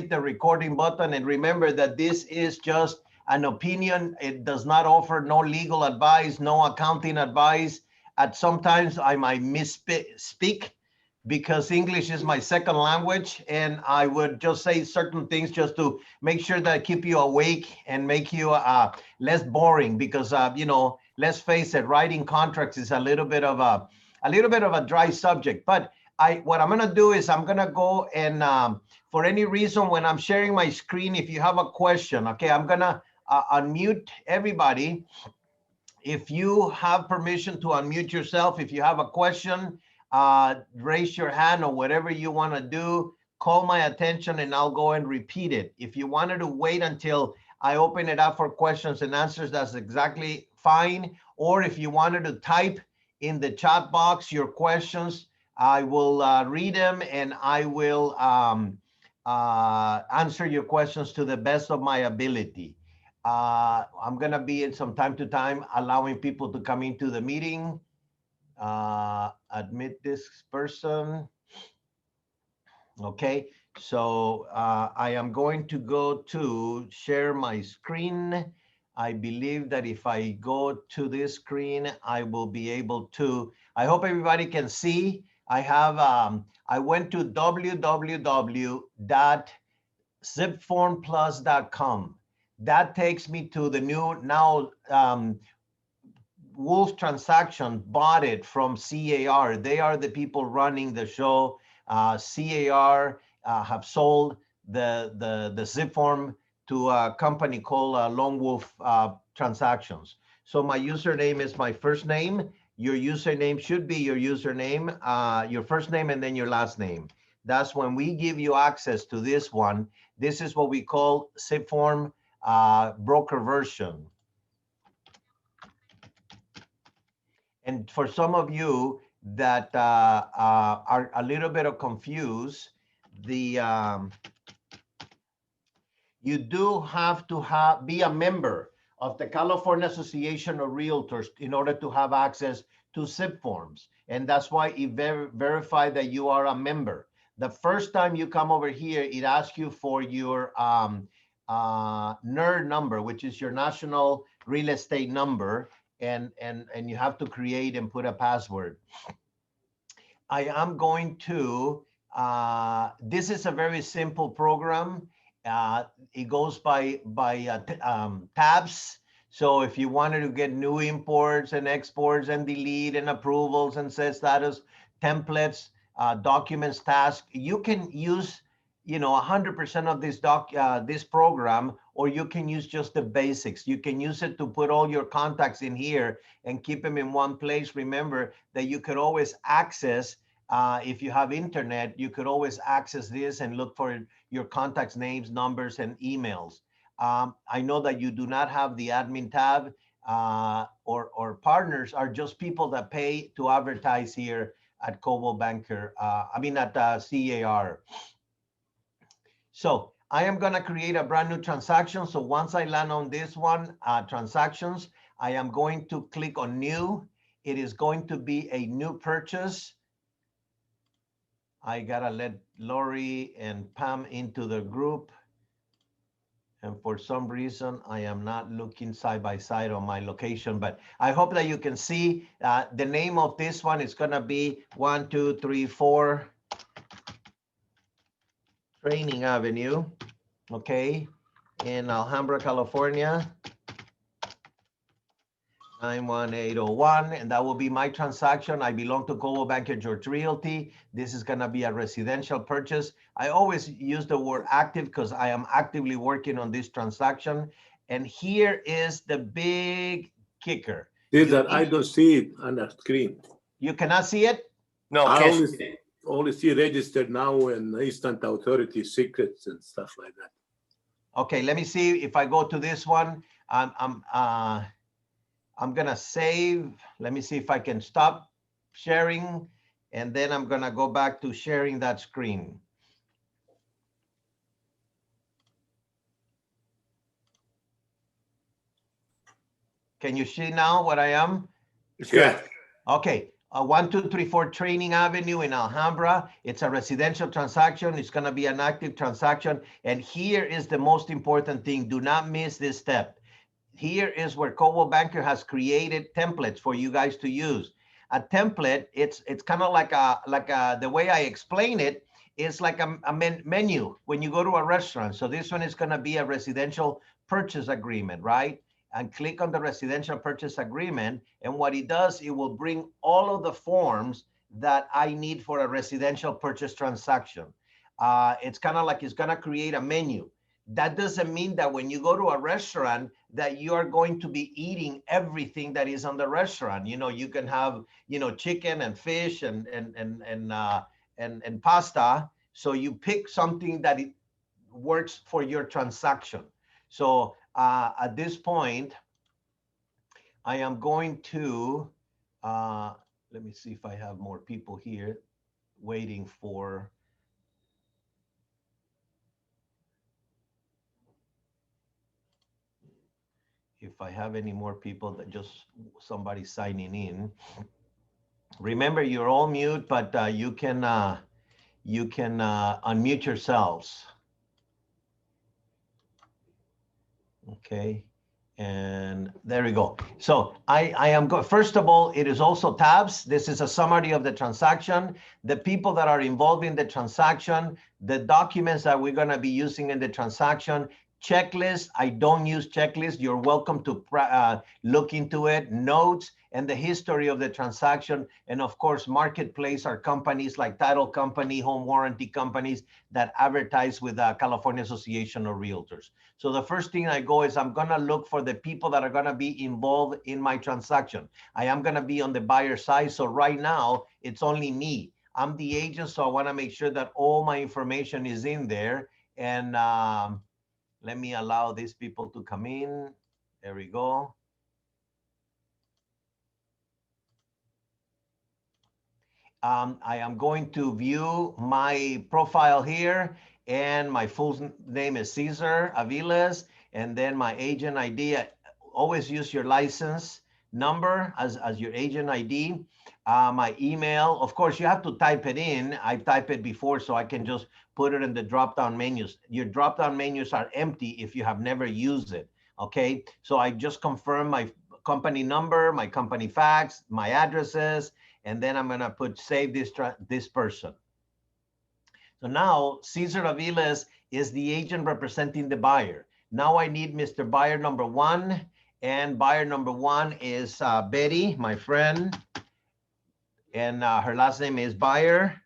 hit the recording button. And remember that this is just an opinion. It does not offer no legal advice, no accounting advice. At sometimes I might misspeak because English is my second language, and I would just say certain things just to make sure that I keep you awake and make you less boring. Because you know, let's face it, writing contracts is a little bit of a dry subject. But what I'm gonna do is I'm gonna go and for any reason when I'm sharing my screen, if you have a question, okay, I'm gonna unmute everybody. If you have permission to unmute yourself, if you have a question, raise your hand or whatever you want to do, call my attention and I'll go and repeat it. If you wanted to wait until I open it up for questions and answers, that's exactly fine. Or if you wanted to type in the chat box your questions, I will read them and I will answer your questions to the best of my ability. I'm going to be in some time to time allowing people to come into the meeting. Admit this person. Okay, so I am going to go to share my screen. I believe that if I go to this screen, I will be able to. I hope everybody can see. I have, I went to www.zipformplus.com. That takes me to the new now. Wolf Transaction bought it from CAR. They are the people running the show. CAR have sold the ZipForm to a company called Lone Wolf Transactions. So my username is my first name. Your username should be your username, your first name, and then your last name. That's when we give you access to this one. This is what we call ZipForm broker version. And for some of you that are a little bit confused, you do have to be a member of the California Association of Realtors in order to have access to ZipForms. And that's why it verify that you are a member. The first time you come over here, it asks you for your NER number, which is your national real estate number. And you have to create and put a password. I am going to, this is a very simple program. It goes by tabs. So if you wanted to get new imports and exports and delete and approvals and set status, templates, documents, tasks, you can use 100% of this program, or you can use just the basics. You can use it to put all your contacts in here and keep them in one place. Remember that you could always access, if you have internet, you could always access this and look for your contacts, names, numbers, and emails. I know that you do not have the admin tab, or partners are just people that pay to advertise here at Coldwell Banker, at CAR. So I am going to create a brand new transaction. So once I land on this one, transactions, I am going to click on new. It is going to be a new purchase. I got to let Lori and Pam into the group. And for some reason, I am not looking side by side on my location, but I hope that you can see the name of this one is going to be 1234 Training Avenue, okay, in Alhambra, California, 91801, and that will be my transaction. I belong to Coldwell Banker George Realty. This is going to be a residential purchase. I always use the word active because I am actively working on this transaction. And here is the big kicker. I don't see it on the screen. You cannot see it? No, I only see registered now and instant authority secrets and stuff like that. Okay, let me see if I go to this one. I'm gonna save. Let me see if I can stop sharing, and then I'm gonna go back to sharing that screen. Can you see now what I am? Yeah. Okay, 1234 Training Avenue in Alhambra. It's a residential transaction. It's going to be an active transaction. And here is the most important thing. Do not miss this step. Here is where Coldwell Banker has created templates for you guys to use. A template, it's kind of like the way I explain it is like a menu when you go to a restaurant. So this one is going to be a residential purchase agreement, right? And click on the residential purchase agreement. And what it does, it will bring all of the forms that I need for a residential purchase transaction. It's kind of like it's going to create a menu. That doesn't mean that when you go to a restaurant that you are going to be eating everything that is on the restaurant. You know, you can have, you know, chicken and fish and pasta. So you pick something that it works for your transaction. So at this point, I am going to, let me see if I have more people here waiting for. If I have any more people that just somebody signing in. Remember, you're all mute, but you can unmute yourselves. Okay, and there we go. So I am go. First of all, it is also tabs. This is a summary of the transaction, the people that are involved in the transaction, the documents that we're going to be using in the transaction. Checklist, I don't use checklist. You're welcome to look into it. Notes and the history of the transaction. And of course, marketplace are companies like title company, home warranty companies that advertise with the California Association of Realtors. So the first thing I go is I'm gonna look for the people that are gonna be involved in my transaction. I am gonna be on the buyer side. So right now, it's only me. I'm the agent, so I wanna make sure that all my information is in there. And let me allow these people to come in. There we go. I am going to view my profile here, and my full name is Cesar Aviles, and then my agent ID. Always use your license number as your agent ID. My email, of course, you have to type it in. I typed it before, so I can just put it in the drop-down menus. Your drop-down menus are empty if you have never used it, okay? So I just confirm my company number, my company fax, my addresses, and then I'm gonna put save this person. So now Cesar Aviles is the agent representing the buyer. Now I need Mr. Buyer number one, and buyer number one is Betty, my friend, and her last name is Buyer.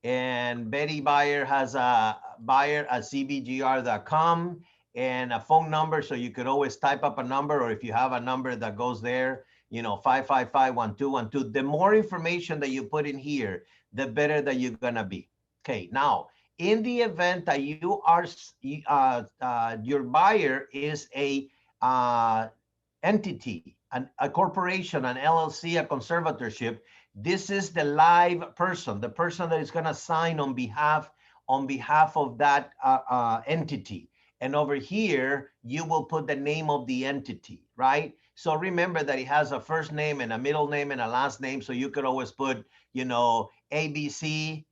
And Betty Buyer has a buyer@cbgr.com and a phone number, so you could always type up a number, or if you have a number that goes there, you know, 555-1212. The more information that you put in here, the better that you're gonna be. Okay, now, in the event that you are, your buyer is a entity, a corporation, an LLC, a conservatorship, this is the live person, the person that is gonna sign on behalf of that entity. And over here, you will put the name of the entity, right? So remember that it has a first name and a middle name and a last name. So you could always put, you know, ABC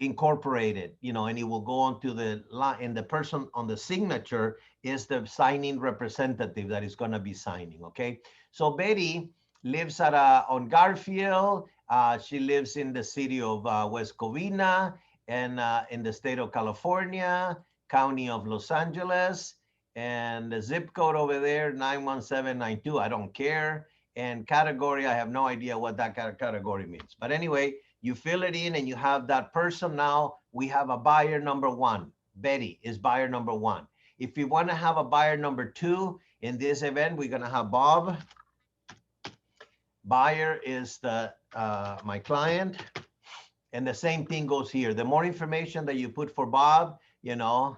Incorporated, you know, and it will go on to the line, and the person on the signature is the signing representative that is going to be signing. Okay. So Betty lives at on Garfield. She lives in the city of West Covina, and in the state of California, county of Los Angeles. And the zip code over there, 91792, I don't care. And category, I have no idea what that category means. But anyway, you fill it in and you have that person. Now we have a buyer number one. Betty is buyer number one. If you want to have a buyer number two, in this event, we're going to have Bob. Buyer is the my client. And the same thing goes here. The more information that you put for Bob, you know,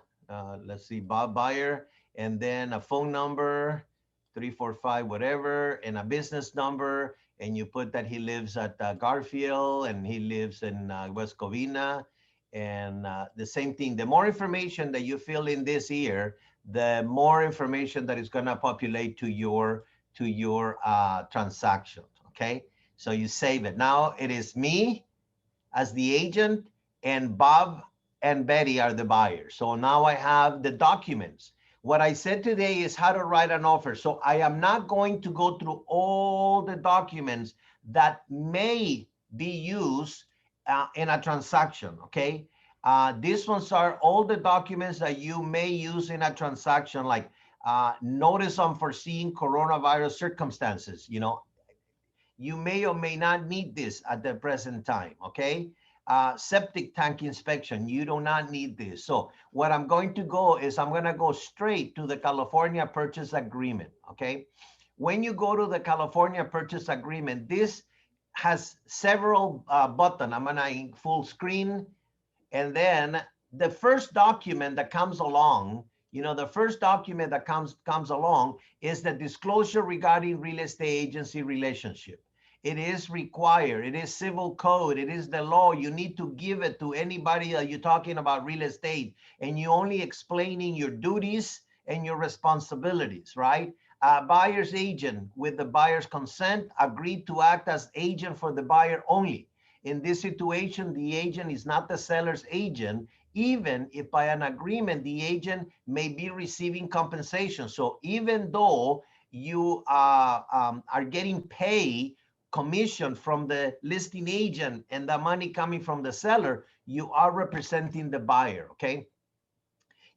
let's see, Bob Buyer, and then a phone number, 345, whatever, and a business number, and you put that he lives at Garfield and he lives in West Covina, and the same thing. The more information that you fill in this here, the more information that is going to populate to your transaction. Okay, So you save it. Now it is me as the agent, and Bob and Betty are the buyers. So now I have the documents. What I said today is how to write an offer. So I am not going to go through all the documents that may be used in a transaction, okay? These ones are all the documents that you may use in a transaction, like notice unforeseen coronavirus circumstances. You know, you may or may not need this at the present time, okay? Septic tank inspection, you do not need this. So what I'm going to go is I'm going to go straight to the California Purchase Agreement, okay? When you go to the California Purchase Agreement, this has several buttons. I'm going to full screen. And then the first document that comes along, you know, the first document that comes along is the disclosure regarding real estate agency relationship. It is required. It is civil code. It is the law. You need to give it to anybody that you're talking about real estate, and you only explaining your duties and your responsibilities, right? A buyer's agent, with the buyer's consent, agreed to act as agent for the buyer only. In this situation, the agent is not the seller's agent, even if by an agreement, the agent may be receiving compensation. So even though you are getting paid commission from the listing agent and the money coming from the seller, you are representing the buyer, okay?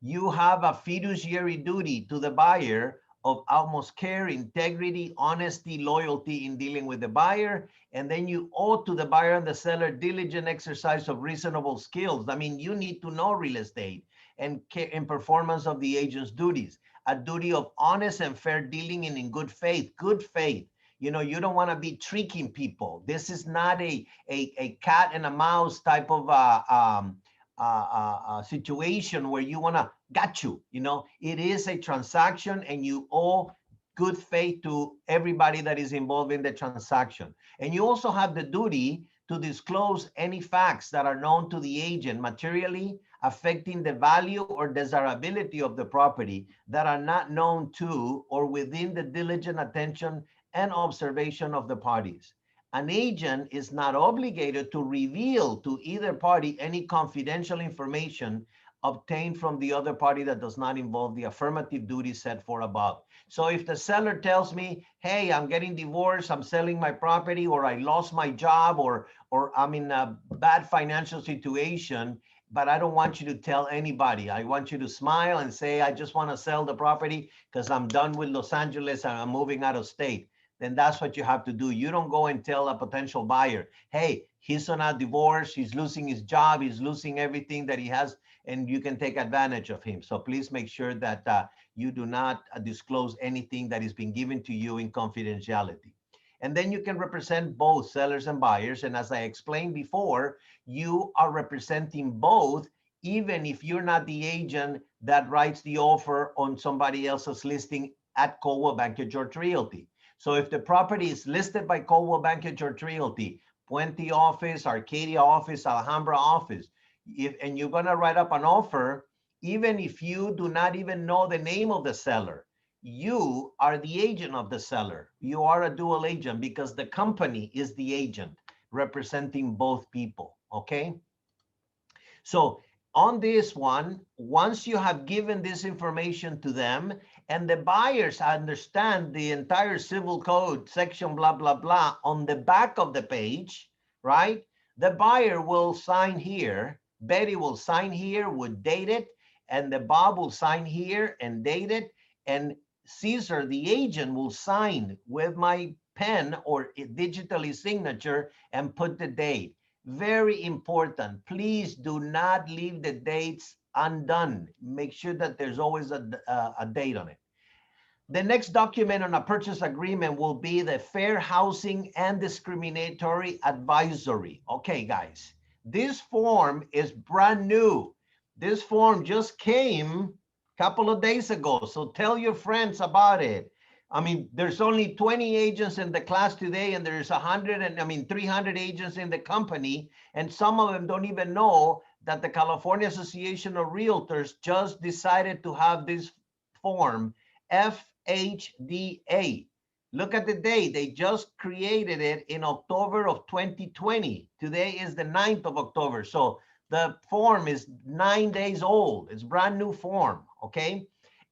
You have a fiduciary duty to the buyer of utmost care, integrity, honesty, loyalty in dealing with the buyer. And then you owe to the buyer and the seller diligent exercise of reasonable skills. I mean, you need to know real estate and performance of the agent's duties, a duty of honest and fair dealing and in good faith. Good faith. You know, you don't want to be tricking people. This is not a cat and a mouse type of situation where you want to got you. You know, it is a transaction and you owe good faith to everybody that is involved in the transaction. And you also have the duty to disclose any facts that are known to the agent materially affecting the value or desirability of the property that are not known to or within the diligent attention and observation of the parties. An agent is not obligated to reveal to either party any confidential information obtained from the other party that does not involve the affirmative duties set forth above. So if the seller tells me, hey, I'm getting divorced, I'm selling my property, or I lost my job, or I'm in a bad financial situation, but I don't want you to tell anybody. I want you to smile and say, I just want to sell the property because I'm done with Los Angeles and I'm moving out of state. Then that's what you have to do. You don't go and tell a potential buyer, hey, he's on a divorce, he's losing his job, he's losing everything that he has, and you can take advantage of him. So please make sure that you do not disclose anything that is being given to you in confidentiality. And then you can represent both sellers and buyers. And as I explained before, you are representing both, even if you're not the agent that writes the offer on somebody else's listing at Coldwell Banker George Realty. So if the property is listed by Coldwell Banker George Realty, Puente office, Arcadia office, Alhambra office, and you're going to write up an offer, even if you do not even know the name of the seller, you are the agent of the seller. You are a dual agent because the company is the agent representing both people, okay? So on this one, once you have given this information to them and the buyers understand the entire civil code section, blah, blah, blah, on the back of the page, right? The buyer will sign here. Betty will sign here, would date it, and the Bob will sign here and date it. And Caesar, the agent, will sign with my pen or digitally signature and put the date. Very important. Please do not leave the dates undone. Make sure that there's always a date on it. The next document on a purchase agreement will be the Fair Housing and Discriminatory Advisory. Okay, guys, this form is brand new. This form just came a couple of days ago. So tell your friends about it. I mean, there's only 20 agents in the class today, and there's 300 agents in the company, and some of them don't even know that the California Association of Realtors just decided to have this form, FHDA, Look at the date. They just created it in October of 2020. Today is the 9th of October. So the form is 9 days old. It's brand new form, okay?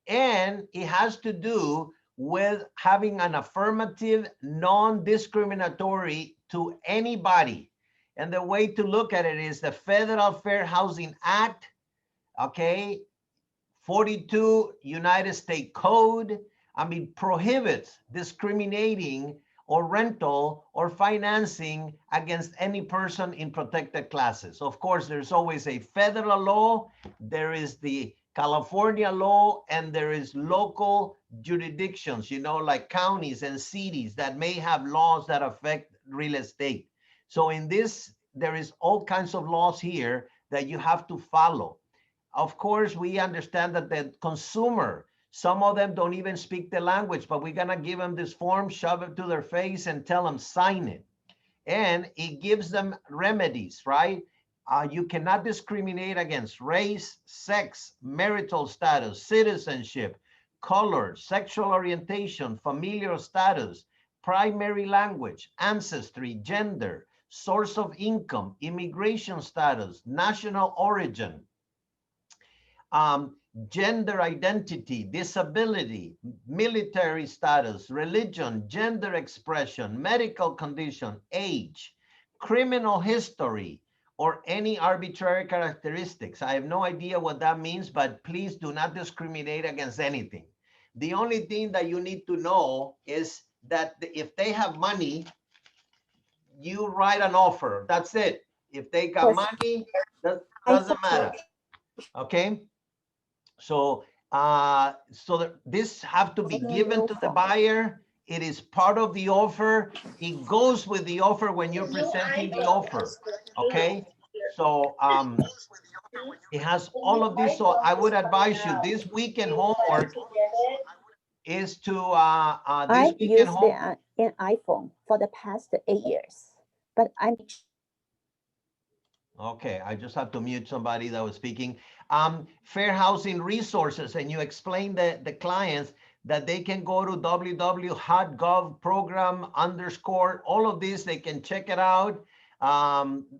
And it has to do with having an affirmative, non-discriminatory to anybody. And the way to look at it is the Federal Fair Housing Act, okay? 42 United States Code, I mean, prohibits discriminating or rental or financing against any person in protected classes. Of course, there's always a federal law, there is the California law, and there is local jurisdictions, you know, like counties and cities that may have laws that affect real estate. So in this, there is all kinds of laws here that you have to follow. Of course, we understand that the consumer, some of them don't even speak the language, but we're gonna give them this form, shove it to their face and tell them sign it. And it gives them remedies, right? You cannot discriminate against race, sex, marital status, citizenship, color, sexual orientation, familial status, primary language, ancestry, gender, source of income, immigration status, national origin, gender identity, disability, military status, religion, gender expression, medical condition, age, criminal history, or any arbitrary characteristics. I have no idea what that means, but please do not discriminate against anything. The only thing that you need to know is that if they have money, you write an offer. That's it. If they got money, that doesn't matter. Okay? So, this have to be given to the buyer. It is part of the offer. It goes with the offer when you're presenting the offer. Okay. So, it has all of this. So I would advise you this weekend homework is to, I used an iPhone for the past 8 years, but I'm. Okay, I just have to mute somebody that was speaking. Fair housing resources, and you explain the clients that they can go to www.hot.gov program _ all of this, they can check it out.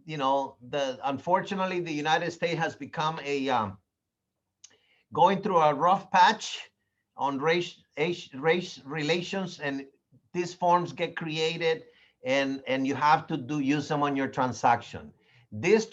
You know, unfortunately, the United States has become a going through a rough patch on race relations, and these forms get created, and you have to use them on your transaction. This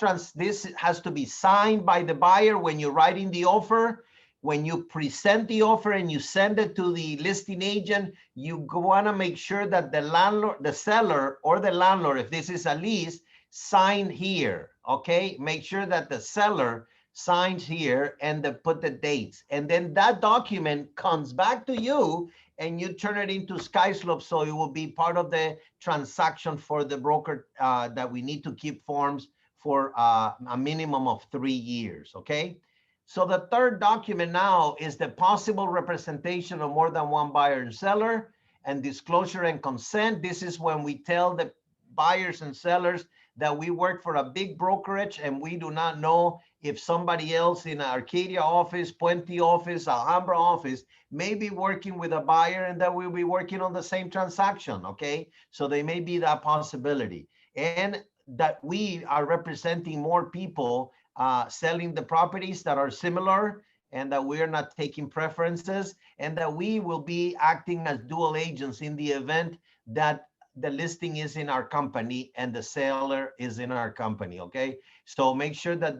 has to be signed by the buyer when you're writing the offer. When you present the offer and you send it to the listing agent, you want to make sure that the landlord, the seller, or the landlord, if this is a lease, sign here. Okay, make sure that the seller signs here and put the dates, and then that document comes back to you and you turn it into SkySlope, so it will be part of the transaction for the broker that we need to keep forms for a minimum of 3 years, okay? So the third document now is the possible representation of more than one buyer and seller, and disclosure and consent. This is when we tell the buyers and sellers that we work for a big brokerage and we do not know if somebody else in Arcadia office, Puente office, Alhambra office may be working with a buyer and that we'll be working on the same transaction, okay? So there may be that possibility. And that we are representing more people selling the properties that are similar, and that we're not taking preferences, and that we will be acting as dual agents in the event that the listing is in our company and the seller is in our company, okay? So make sure that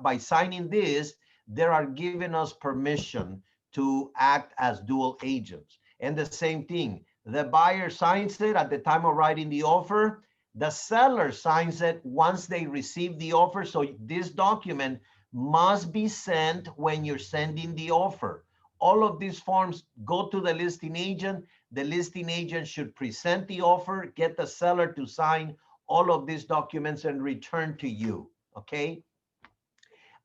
by signing this, they are giving us permission to act as dual agents. And the same thing, the buyer signs it at the time of writing the offer. The seller signs it once they receive the offer. So this document must be sent when you're sending the offer. All of these forms go to the listing agent. The listing agent should present the offer, get the seller to sign all of these documents and return to you, okay?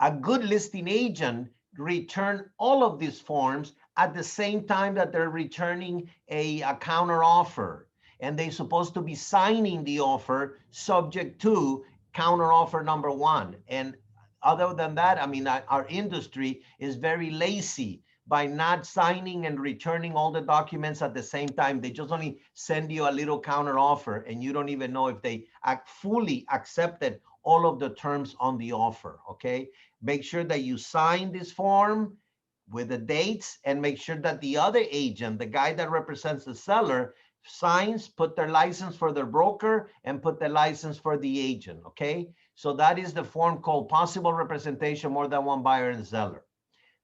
A good listing agent return all of these forms at the same time that they're returning a counter offer. And they're supposed to be signing the offer subject to counter offer number 1. And other than that, I mean, our industry is very lazy. by not signing and returning all the documents at the same time. They just only send you a little counter offer and you don't even know if they fully accepted all of the terms on the offer, okay? Make sure that you sign this form with the dates and make sure that the other agent, the guy that represents the seller, signs, put their license for their broker and put the license for the agent, okay? So that is the form called possible representation, more than one buyer and seller.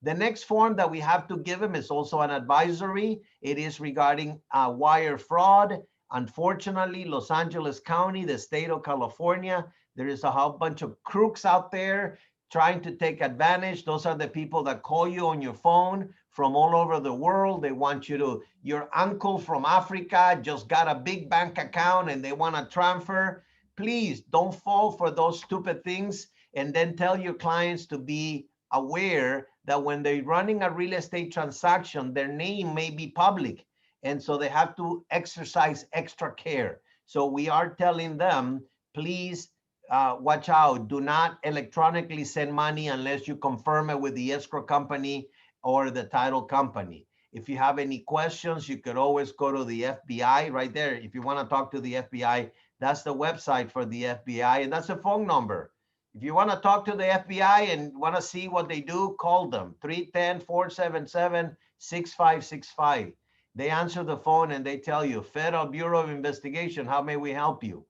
The next form that we have to give them is also an advisory. It is regarding wire fraud. Unfortunately, Los Angeles County, the state of California, there is a whole bunch of crooks out there trying to take advantage. Those are the people that call you on your phone from all over the world. They want you to, your uncle from Africa just got a big bank account and they want to transfer. Please don't fall for those stupid things, and then tell your clients to be aware that when they're running a real estate transaction, their name may be public. And so they have to exercise extra care. So we are telling them, please watch out. Do not electronically send money unless you confirm it with the escrow company or the title company. If you have any questions, you could always go to the FBI right there. If you want to talk to the FBI, that's the website for the FBI, and that's a phone number. If you want to talk to the FBI and want to see what they do, call them, 310-477-6565. They answer the phone and they tell you, Federal Bureau of Investigation, how may we help you?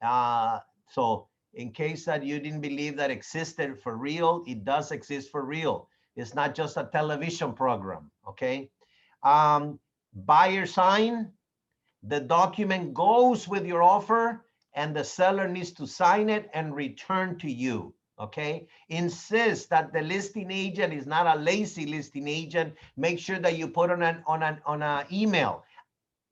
So in case that you didn't believe that existed for real, it does exist for real. It's not just a television program, okay? Buyer sign, the document goes with your offer and the seller needs to sign it and return to you, okay? Insist that the listing agent is not a lazy listing agent. Make sure that you put on an email.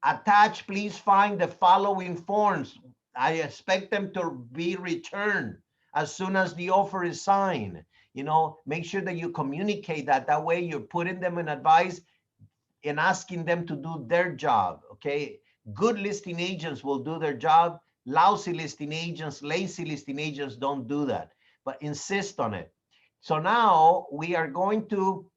Attach, please find the following forms. I expect them to be returned as soon as the offer is signed. You know, make sure that you communicate that. That way you're putting them in advice and asking them to do their job, okay? Good listing agents will do their job. Lousy listing agents, lazy listing agents don't do that, but insist on it. So now we are going to,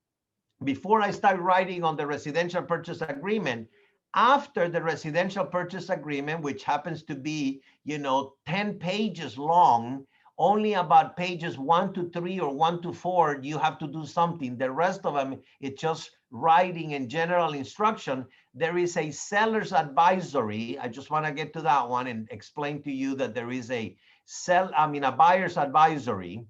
before I start writing on the residential purchase agreement, after the residential purchase agreement, which happens to be, 10 pages long, only about pages 1 to 3 or 1 to 4, you have to do something. The rest of them, it's just writing and general instruction. There is a seller's advisory. I just want to get to that one and explain to you that there is a buyer's advisory,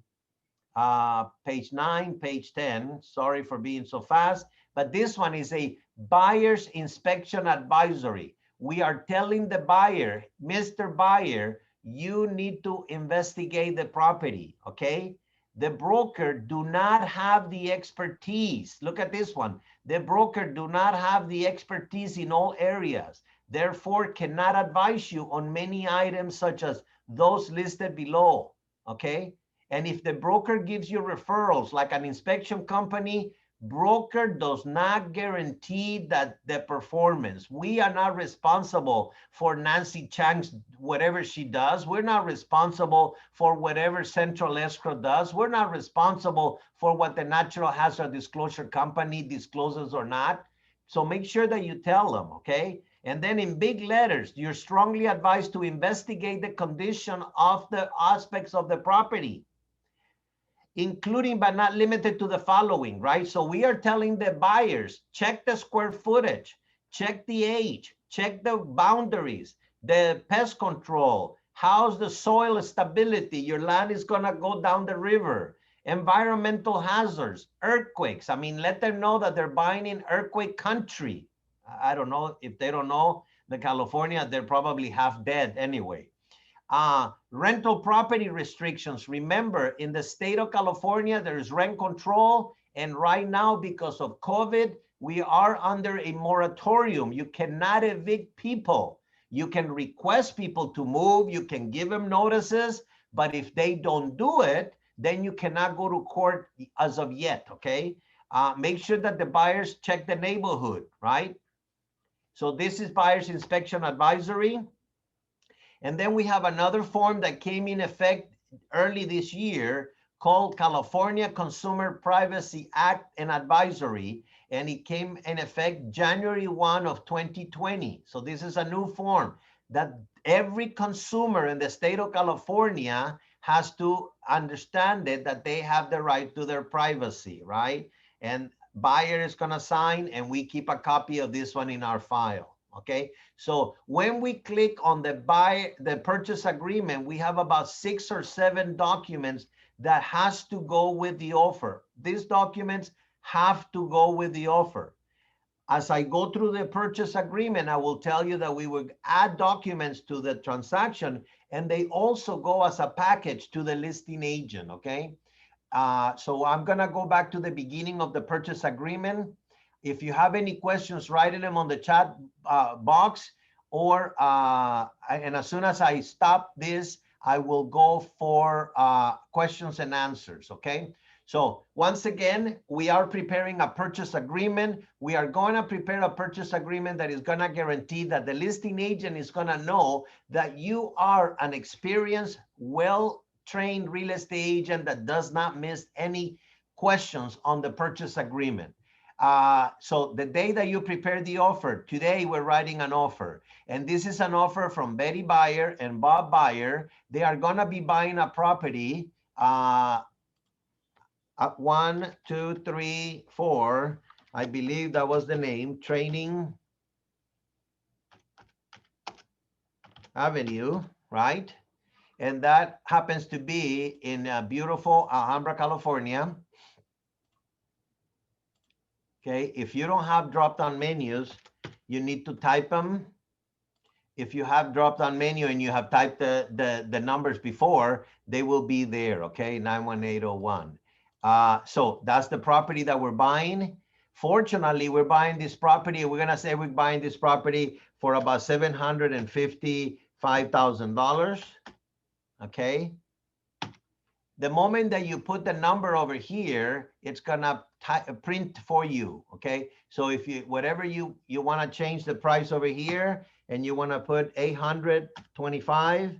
page 9, page 10. Sorry for being so fast, but this one is a buyer's inspection advisory. We are telling the buyer, Mr. Buyer, you need to investigate the property, okay? The broker do not have the expertise. Look at this one. The broker do not have the expertise in all areas, therefore cannot advise you on many items such as those listed below, okay? And if the broker gives you referrals like an inspection company, broker does not guarantee that the performance. We are not responsible for Nancy Chang's whatever she does. We're not responsible for whatever Central Escrow does. We're not responsible for what the Natural Hazard Disclosure Company discloses or not. So make sure that you tell them, okay? And then in big letters, you're strongly advised to investigate the condition of the aspects of the property, including but not limited to the following, right? So we are telling the buyers, check the square footage, check the age, check the boundaries, the pest control, how's the soil stability, your land is gonna go down the river, environmental hazards, earthquakes. I mean, let them know that they're buying in earthquake country. I don't know, if they don't know the California, they're probably half dead anyway. Rental property restrictions. Remember, in the state of California, there is rent control. And right now, because of COVID, we are under a moratorium. You cannot evict people. You can request people to move. You can give them notices. But if they don't do it, then you cannot go to court as of yet, okay? Make sure that the buyers check the neighborhood, right? So this is buyer's inspection advisory. And then we have another form that came in effect early this year called California Consumer Privacy Act and Advisory. and it came in effect January 1 of 2020. So this is a new form that every consumer in the state of California has to understand it, that they have the right to their privacy, right? And buyer is gonna sign, and we keep a copy of this one in our file, okay? So when we click on the purchase agreement, we have about 6 or 7 documents that has to go with the offer. These documents have to go with the offer. As I go through the purchase agreement, I will tell you that we will add documents to the transaction, and they also go as a package to the listing agent, okay? So I'm gonna go back to the beginning of the purchase agreement. If you have any questions, write them on the chat box, or and as soon as I stop this, I will go for questions and answers, okay? So once again, we are preparing a purchase agreement. We are going to prepare a purchase agreement that is going to guarantee that the listing agent is going to know that you are an experienced, well-trained real estate agent that does not miss any questions on the purchase agreement. So the day that you prepare the offer, today we're writing an offer. And this is an offer from Betty Buyer and Bob Buyer. They are going to be buying a property. 1, 2, 3, 4, I believe that was the name, Training Avenue, right? And that happens to be in beautiful Alhambra, California. Okay, if you don't have drop-down menus, you need to type them. If you have drop-down menu and you have typed the numbers before, they will be there, okay, 91801. So that's the property that we're buying. Fortunately, we're buying this property. We're gonna say we're buying this property for about $755,000. Okay. The moment that you put the number over here, it's gonna print for you. Okay. So if you whatever you want to change the price over here, and you want to put 825.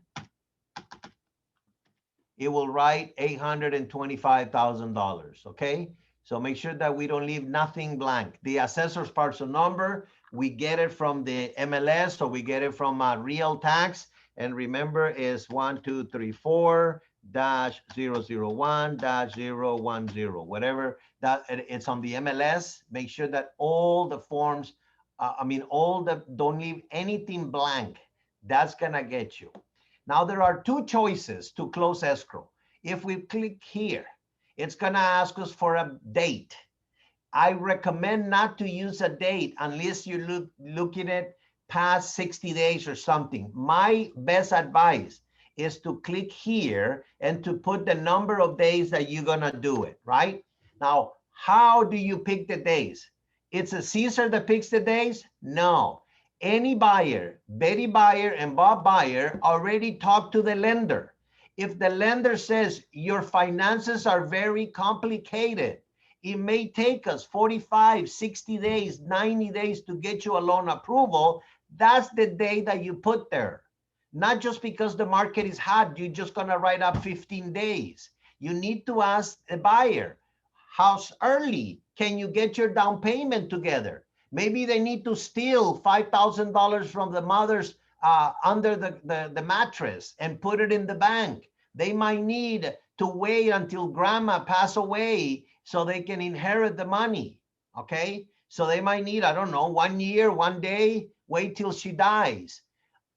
It will write $825,000, okay? So make sure that we don't leave nothing blank. The assessor's parcel number, we get it from the MLS, or we get it from real tax. And remember, is 1234-001-010, whatever that it's on the MLS. Make sure that all the forms, don't leave anything blank. That's gonna get you. Now, there are 2 choices to close escrow. If we click here, it's going to ask us for a date. I recommend not to use a date unless you're looking at past 60 days or something. My best advice is to click here and to put the number of days that you're going to do it, right? Now, how do you pick the days? It's a Caesar that picks the days? No. Any buyer, Betty Buyer and Bob Buyer, already talked to the lender. If the lender says your finances are very complicated, it may take us 45, 60 days, 90 days to get you a loan approval. That's the day that you put there. Not just because the market is hot, you're just gonna write up 15 days. You need to ask the buyer, how early can you get your down payment together? Maybe they need to steal $5,000 from the mother's under the mattress and put it in the bank. They might need to wait until grandma pass away so they can inherit the money, okay? So they might need, I don't know, 1 year, 1 day, wait till she dies.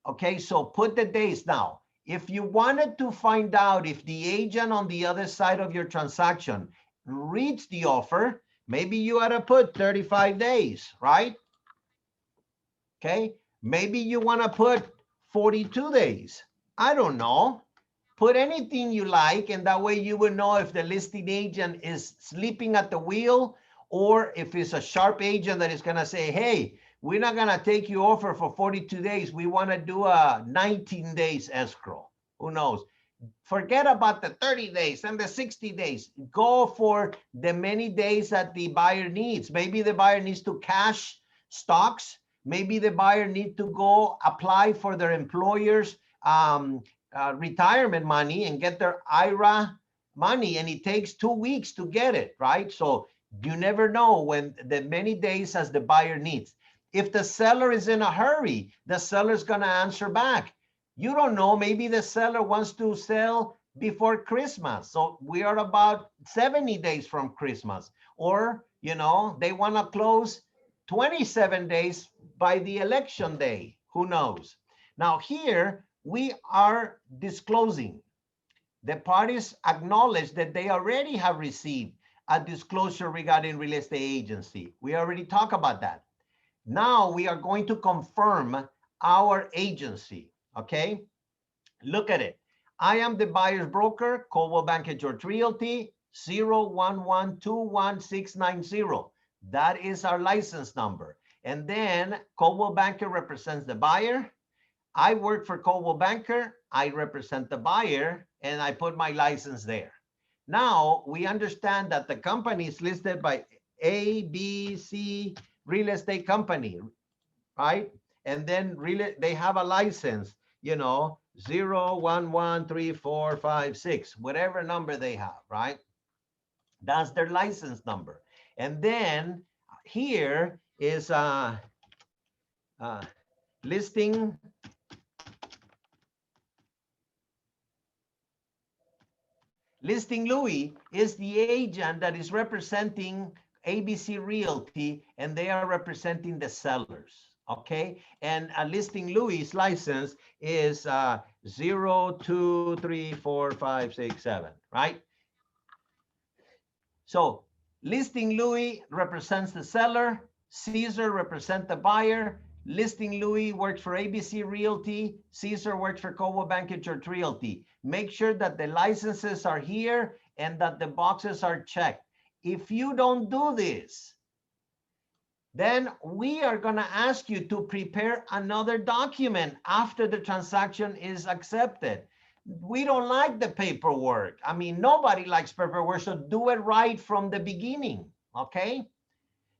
Okay, so put the days now. If you wanted to find out if the agent on the other side of your transaction reads the offer, maybe you ought to put 35 days, right? Okay, maybe you want to put 42 days. I don't know. Put anything you like, and that way you will know if the listing agent is sleeping at the wheel, or if it's a sharp agent that is going to say, hey, we're not going to take your offer for 42 days. We want to do a 19 days escrow. Who knows? Forget about the 30 days and the 60 days. Go for the many days that the buyer needs. Maybe the buyer needs to cash stocks. Maybe the buyer needs to go apply for their employer's retirement money and get their IRA money, and it takes 2 weeks to get it, right? So You never know when the many days as the buyer needs. If the seller is in a hurry, the seller's gonna answer back. You don't know, maybe the seller wants to sell before Christmas. So we are about 70 days from Christmas. Or, you know, they wanna close 27 days by the election day, who knows? Now here, we are disclosing. The parties acknowledge that they already have received a disclosure regarding real estate agency. We already talked about that. Now we are going to confirm our agency, okay? Look at it. I am the buyer's broker, Coldwell Banker George Realty, 011211690. That is our license number. And then Coldwell Banker represents the buyer. I work for Coldwell Banker. I represent the buyer, and I put my license there. Now we understand that the company is listed by ABC Real Estate Company, right? And then really they have a license, you know, 0113456, whatever number they have, right? That's their license number. And then here is listing. Listing Louis is the agent that is representing ABC Realty, and they are representing the sellers, okay? And a Listing Louis license is 0234567, right? So Listing Louis represents the seller, Caesar represents the buyer, Listing Louis works for ABC Realty, Caesar works for Coldwell Banker George Realty. Make sure that the licenses are here and that the boxes are checked. If you don't do this, then we are going to ask you to prepare another document after the transaction is accepted. We don't like the paperwork. I mean, nobody likes paperwork, so do it right from the beginning, okay?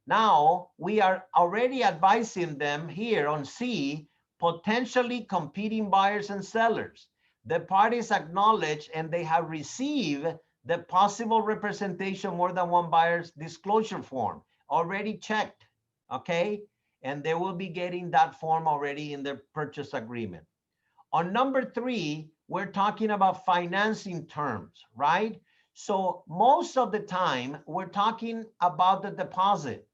Now, we are already advising them here on C, potentially competing buyers and sellers. The parties acknowledge and they have received the possible representation more than one buyer's disclosure form, already checked, okay? And they will be getting that form already in their purchase agreement. On number 3, we're talking about financing terms, right? So most of the time, we're talking about the deposit.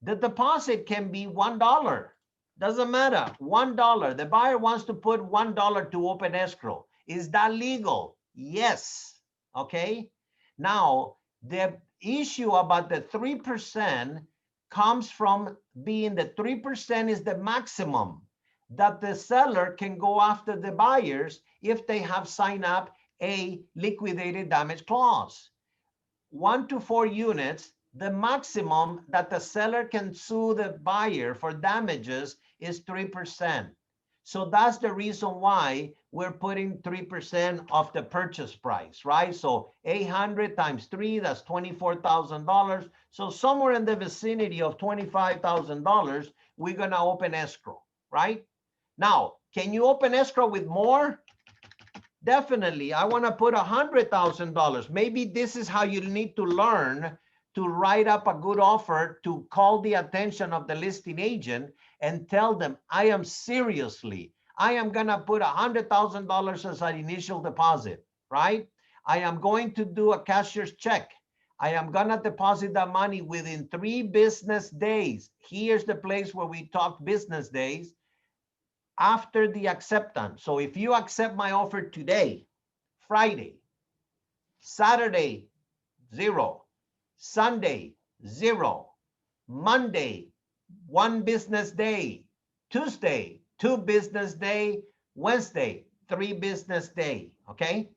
The deposit can be $1. Doesn't matter, $1. The buyer wants to put $1 to open escrow. Is that legal? Yes, okay? Now, the issue about the 3% comes from being the 3% is the maximum that the seller can go after the buyers if they have signed up a liquidated damage clause. 1 to 4 units, the maximum that the seller can sue the buyer for damages is 3%. So that's the reason why we're putting 3% of the purchase price, right? So 800 times 3, that's $24,000. So somewhere in the vicinity of $25,000, we're going to open escrow, right? Now, can you open escrow with more? Definitely. I want to put $100,000. Maybe this is how you need to learn to write up a good offer to call the attention of the listing agent and tell them, I am going to put $100,000 as an initial deposit, right? I am going to do a cashier's check. I am going to deposit that money within 3 business days. Here's the place where we talk business days. After the acceptance. So if you accept my offer today, Friday, Saturday, 0, Sunday, 0, Monday, 1 business day, Tuesday, 2 business day, Wednesday, 3 business day, okay?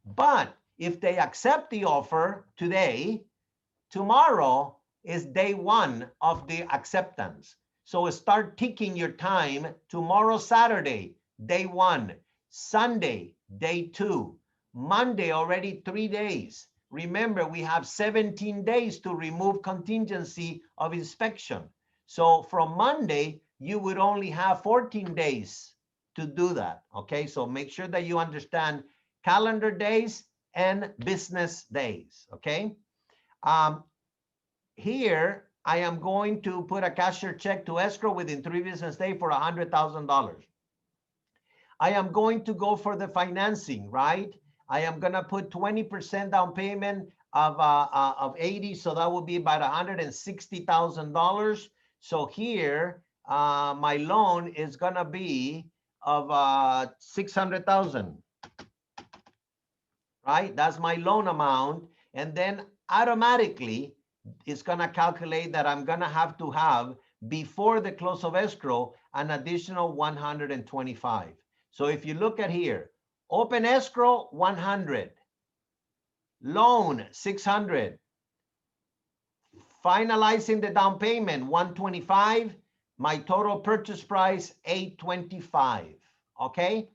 But if they accept the offer today, tomorrow is day 1 of the acceptance. So start ticking your time. Tomorrow, Saturday, day 1, Sunday, day 2, Monday, already 3 days. Remember, we have 17 days to remove contingency of inspection. So from Monday, you would only have 14 days to do that, okay? So make sure that you understand calendar days and business days, okay? here I am going to put a cashier check to escrow within 3 business days for $100,000. I am going to go for the financing, right? I am gonna put 20% down payment of 80, so that would be about $160,000. So here, my loan is gonna be of 600,000, right? That's my loan amount, and then automatically it's gonna calculate that I'm gonna have to have before the close of escrow an additional 125. So if you look at here, open escrow 100, loan 600, finalizing the down payment 125, my total purchase price 825. Okay,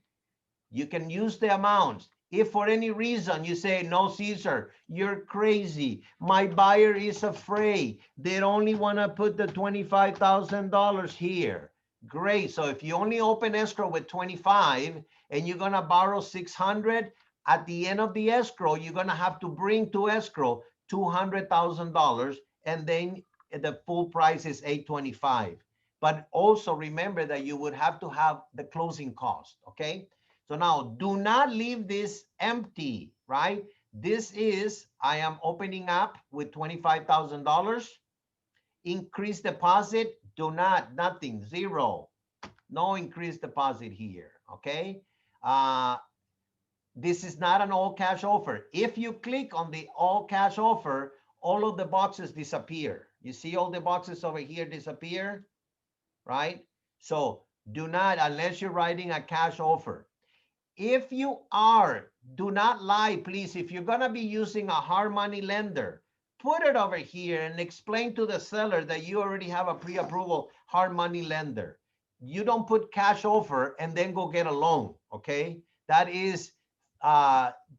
you can use the amounts. If for any reason you say, no, Cesar, you're crazy, my buyer is afraid, they only want to put the $25,000 here, great. So if you only open escrow with 25 and you're going to borrow 600, at the end of the escrow, you're going to have to bring to escrow $200,000, and then the full price is 825. But also remember that you would have to have the closing cost. Okay, so now do not leave this empty, right? This is, I am opening up with $25,000. Increase deposit, do not, nothing, zero. No increased deposit here, okay? This is not an all cash offer. If you click on the all cash offer, all of the boxes disappear. You see all the boxes over here disappear, right? So do not, unless you're writing a cash offer. If you are, do not lie, please. If you're gonna be using a hard money lender, put it over here and explain to the seller that you already have a pre-approval hard money lender. You don't put cash offer and then go get a loan, okay? That is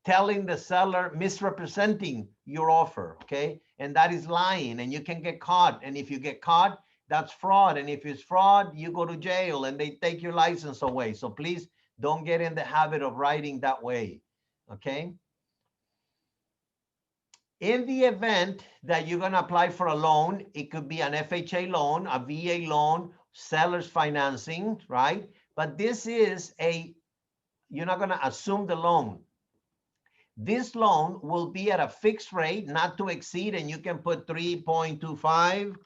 telling the seller, misrepresenting your offer, okay? And that is lying, and you can get caught. And if you get caught, that's fraud. And if it's fraud, you go to jail and they take your license away. So please don't get in the habit of writing that way, okay? In the event that you're gonna apply for a loan, it could be an FHA loan, a VA loan, seller's financing, right? But this is you're not gonna assume the loan. This loan will be at a fixed rate, not to exceed, and you can put 3.25.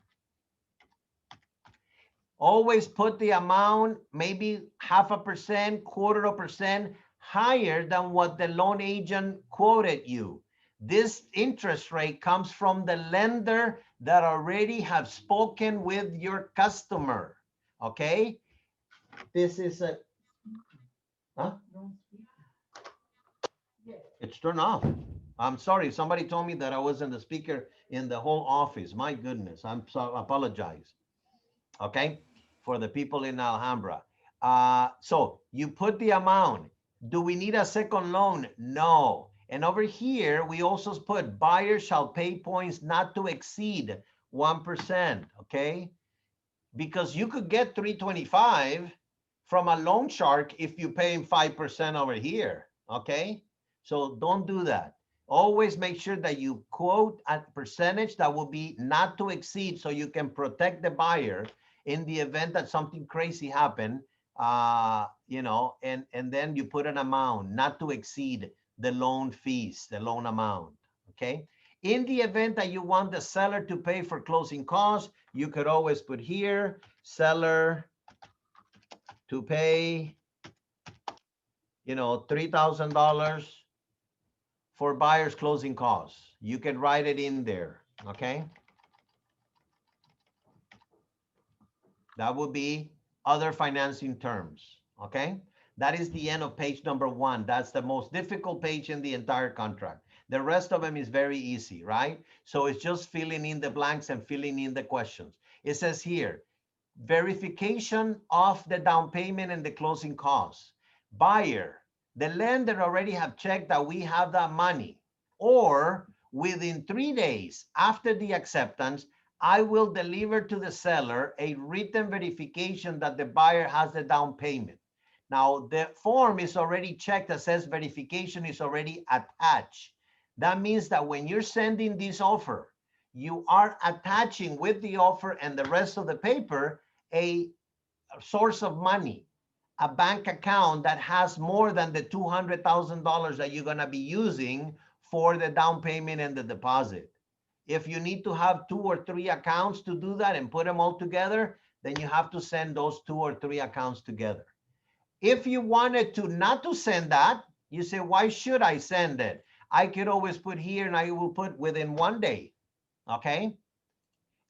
Always put the amount, maybe 0.5%, 0.25% higher than what the loan agent quoted you. This interest rate comes from the lender that already have spoken with your customer, okay? This is a, huh? It's turned off. I'm sorry, somebody told me that I wasn't the speaker in the whole office. My goodness, I'm so apologize, okay? For the people in Alhambra. So you put the amount. Do we need a second loan? No. And over here, we also put buyer shall pay points not to exceed 1%, okay? Because you could get 325 from a loan shark if you pay 5% over here, okay? So don't do that. Always make sure that you quote a percentage that will be not to exceed, so you can protect the buyer in the event that something crazy happened, you know, and then you put an amount not to exceed the loan fees, the loan amount, okay? In the event that you want the seller to pay for closing costs, you could always put here, seller to pay, you know, $3,000 for buyer's closing costs. You can write it in there, okay? That would be other financing terms, okay? That is the end of page number 1. That's the most difficult page in the entire contract. The rest of them is very easy, right? So it's just filling in the blanks and filling in the questions. It says here, verification of the down payment and the closing costs. Buyer, the lender already have checked that we have that money, or within 3 days after the acceptance, I will deliver to the seller a written verification that the buyer has the down payment. Now, the form is already checked that says verification is already attached. That means that when you're sending this offer, you are attaching with the offer and the rest of the paper a source of money, a bank account that has more than the $200,000 that you're going to be using for the down payment and the deposit. If you need to have 2 or 3 accounts to do that and put them all together, then you have to send those 2 or 3 accounts together. If you wanted to not to send that, you say, why should I send it? I could always put here and I will put within 1 day, okay?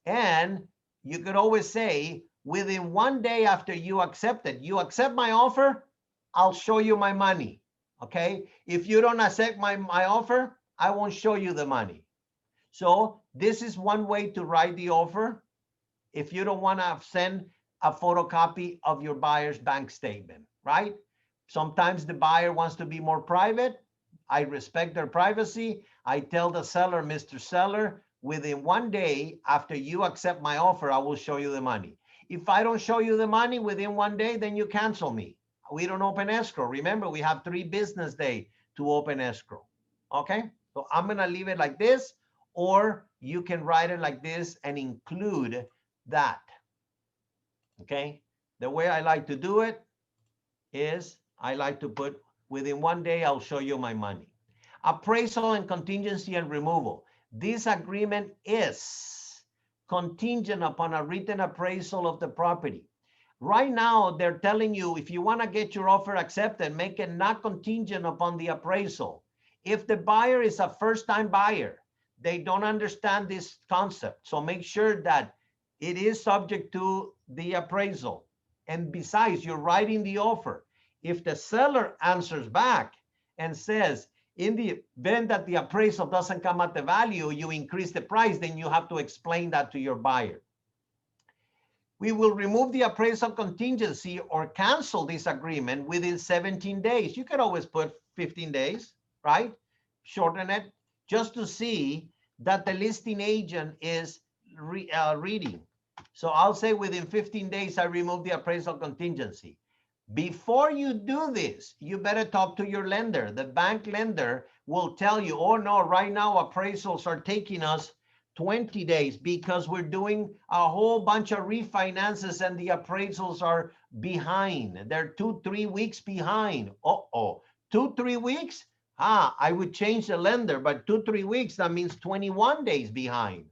And you could always say, within 1 day after you accept it, you accept my offer, I'll show you my money, okay? If you don't accept my offer, I won't show you the money. So this is one way to write the offer if you don't want to send a photocopy of your buyer's bank statement, right? Sometimes the buyer wants to be more private. I respect their privacy. I tell the seller, Mr. Seller, within 1 day after you accept my offer, I will show you the money. If I don't show you the money within 1 day, then you cancel me. We don't open escrow. Remember, we have 3 business days to open escrow, okay? So I'm going to leave it like this. Or you can write it like this and include that, okay? The way I like to do it is I like to put within 1 day, I'll show you my money. Appraisal and contingency and removal. This agreement is contingent upon a written appraisal of the property. Right now, they're telling you, if you want to get your offer accepted, make it not contingent upon the appraisal. If the buyer is a first-time buyer, they don't understand this concept. So make sure that it is subject to the appraisal. And besides, you're writing the offer. If the seller answers back and says, in the event that the appraisal doesn't come at the value, you increase the price, then you have to explain that to your buyer. We will remove the appraisal contingency or cancel this agreement within 17 days. You could always put 15 days, right? Shorten it just to see that the listing agent is reading. So I'll say within 15 days, I remove the appraisal contingency. Before you do this, you better talk to your lender. The bank lender will tell you, oh no, right now appraisals are taking us 20 days because we're doing a whole bunch of refinances and the appraisals are behind. They're 2-3 weeks behind. 2-3 weeks? I would change the lender, but 2-3 weeks, that means 21 days behind.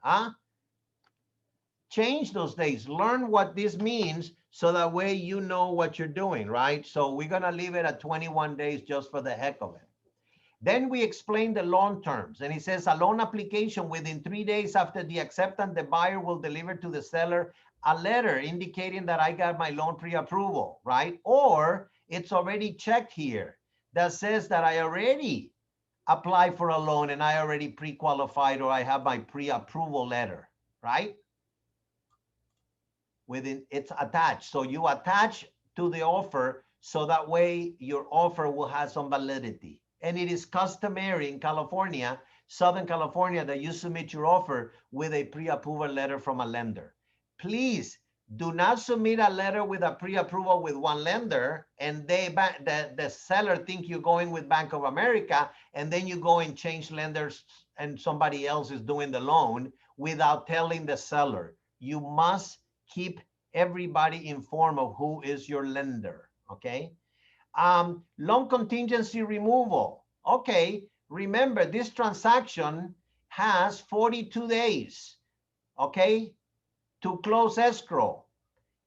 Change those days. Learn what this means so that way you know what you're doing, right? So we're going to leave it at 21 days just for the heck of it. Then we explain the loan terms. And it says a loan application within 3 days after the acceptance, the buyer will deliver to the seller a letter indicating that I got my loan pre-approval, right? Or it's already checked here that says that I already applied for a loan and I already pre-qualified or I have my pre-approval letter, right? It's attached. So you attach to the offer so that way your offer will have some validity. And it is customary in California, Southern California, that you submit your offer with a pre-approval letter from a lender. Please do not submit a letter with a pre-approval with one lender and the seller think you're going with Bank of America and then you go and change lenders and somebody else is doing the loan without telling the seller. You must keep everybody informed of who is your lender, okay? Loan contingency removal. Okay, remember this transaction has 42 days, okay, to close escrow.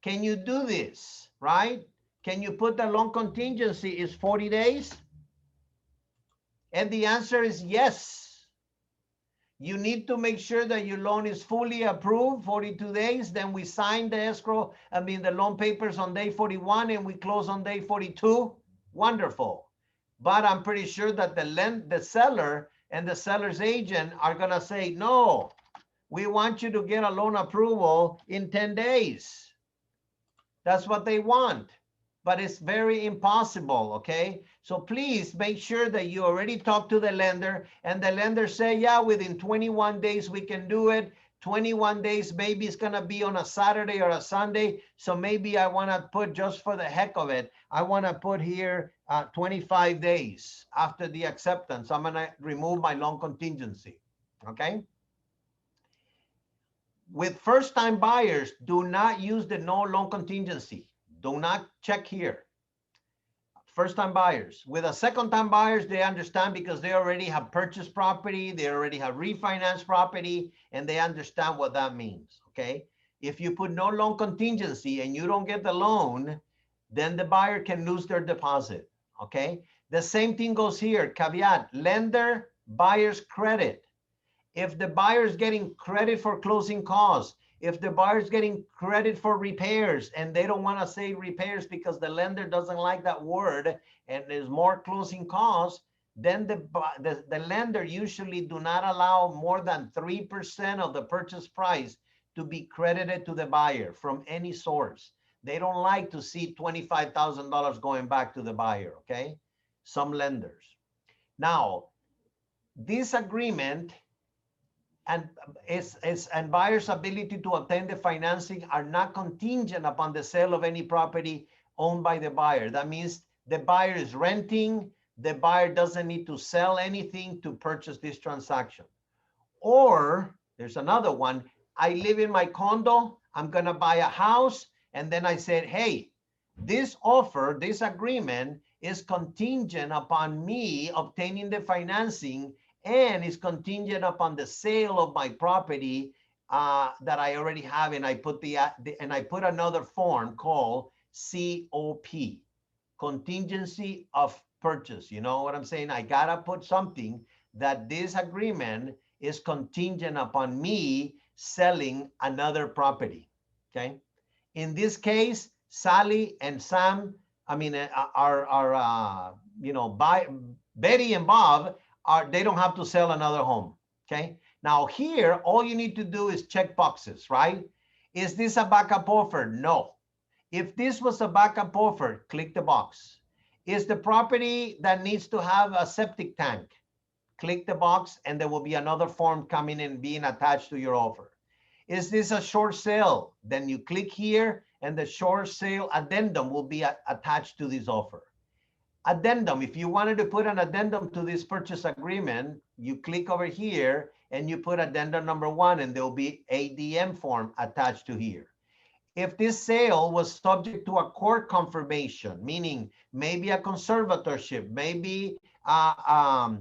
Can you do this, right? Can you put the loan contingency is 40 days? And the answer is yes. You need to make sure that your loan is fully approved, 42 days. Then we sign the escrow, the loan papers on day 41 and we close on day 42. Wonderful. But I'm pretty sure that the seller and the seller's agent are going to say, no, we want you to get a loan approval in 10 days. That's what they want. But it's very impossible, okay? So please make sure that you already talk to the lender and the lender say, yeah, within 21 days we can do it. 21 days, maybe it's gonna be on a Saturday or a Sunday. So maybe I wanna put, just for the heck of it, I wanna put here 25 days after the acceptance. I'm gonna remove my loan contingency, okay? with first-time buyers, do not use the no loan contingency. Do not check here. First-time buyers. With a second-time buyers, they understand because they already have purchased property, they already have refinanced property, and they understand what that means, okay? If you put no loan contingency and you don't get the loan, then the buyer can lose their deposit, okay? The same thing goes here, caveat, lender, buyer's credit. If the buyer's getting credit for closing costs, if the buyer's getting credit for repairs and they don't want to say repairs because the lender doesn't like that word and there's more closing costs, then the lender usually do not allow more than 3% of the purchase price to be credited to the buyer from any source. They don't like to see $25,000 going back to the buyer, okay? Some lenders. Now, this agreement and buyer's ability to obtain the financing are not contingent upon the sale of any property owned by the buyer. That means the buyer is renting, the buyer doesn't need to sell anything to purchase this transaction. Or there's another one, I live in my condo, I'm gonna buy a house, and then I said, hey, this offer, this agreement is contingent upon me obtaining the financing and is contingent upon the sale of my property that I already have, and I put another form called COP, contingency of purchase. You know what I'm saying? I gotta put something that this agreement is contingent upon me selling another property. Okay. In this case, Sally and Sam, I mean, Betty and Bob they don't have to sell another home. Okay. Now here, all you need to do is check boxes, right? Is this a backup offer? No. If this was a backup offer, click the box. Is the property that needs to have a septic tank? Click the box and there will be another form coming and being attached to your offer. Is this a short sale? Then you click here and the short sale addendum will be attached to this offer. Addendum, if you wanted to put an addendum to this purchase agreement, you click over here and you put addendum number 1 and there will be ADM form attached to here. If this sale was subject to a court confirmation, meaning maybe a conservatorship, maybe a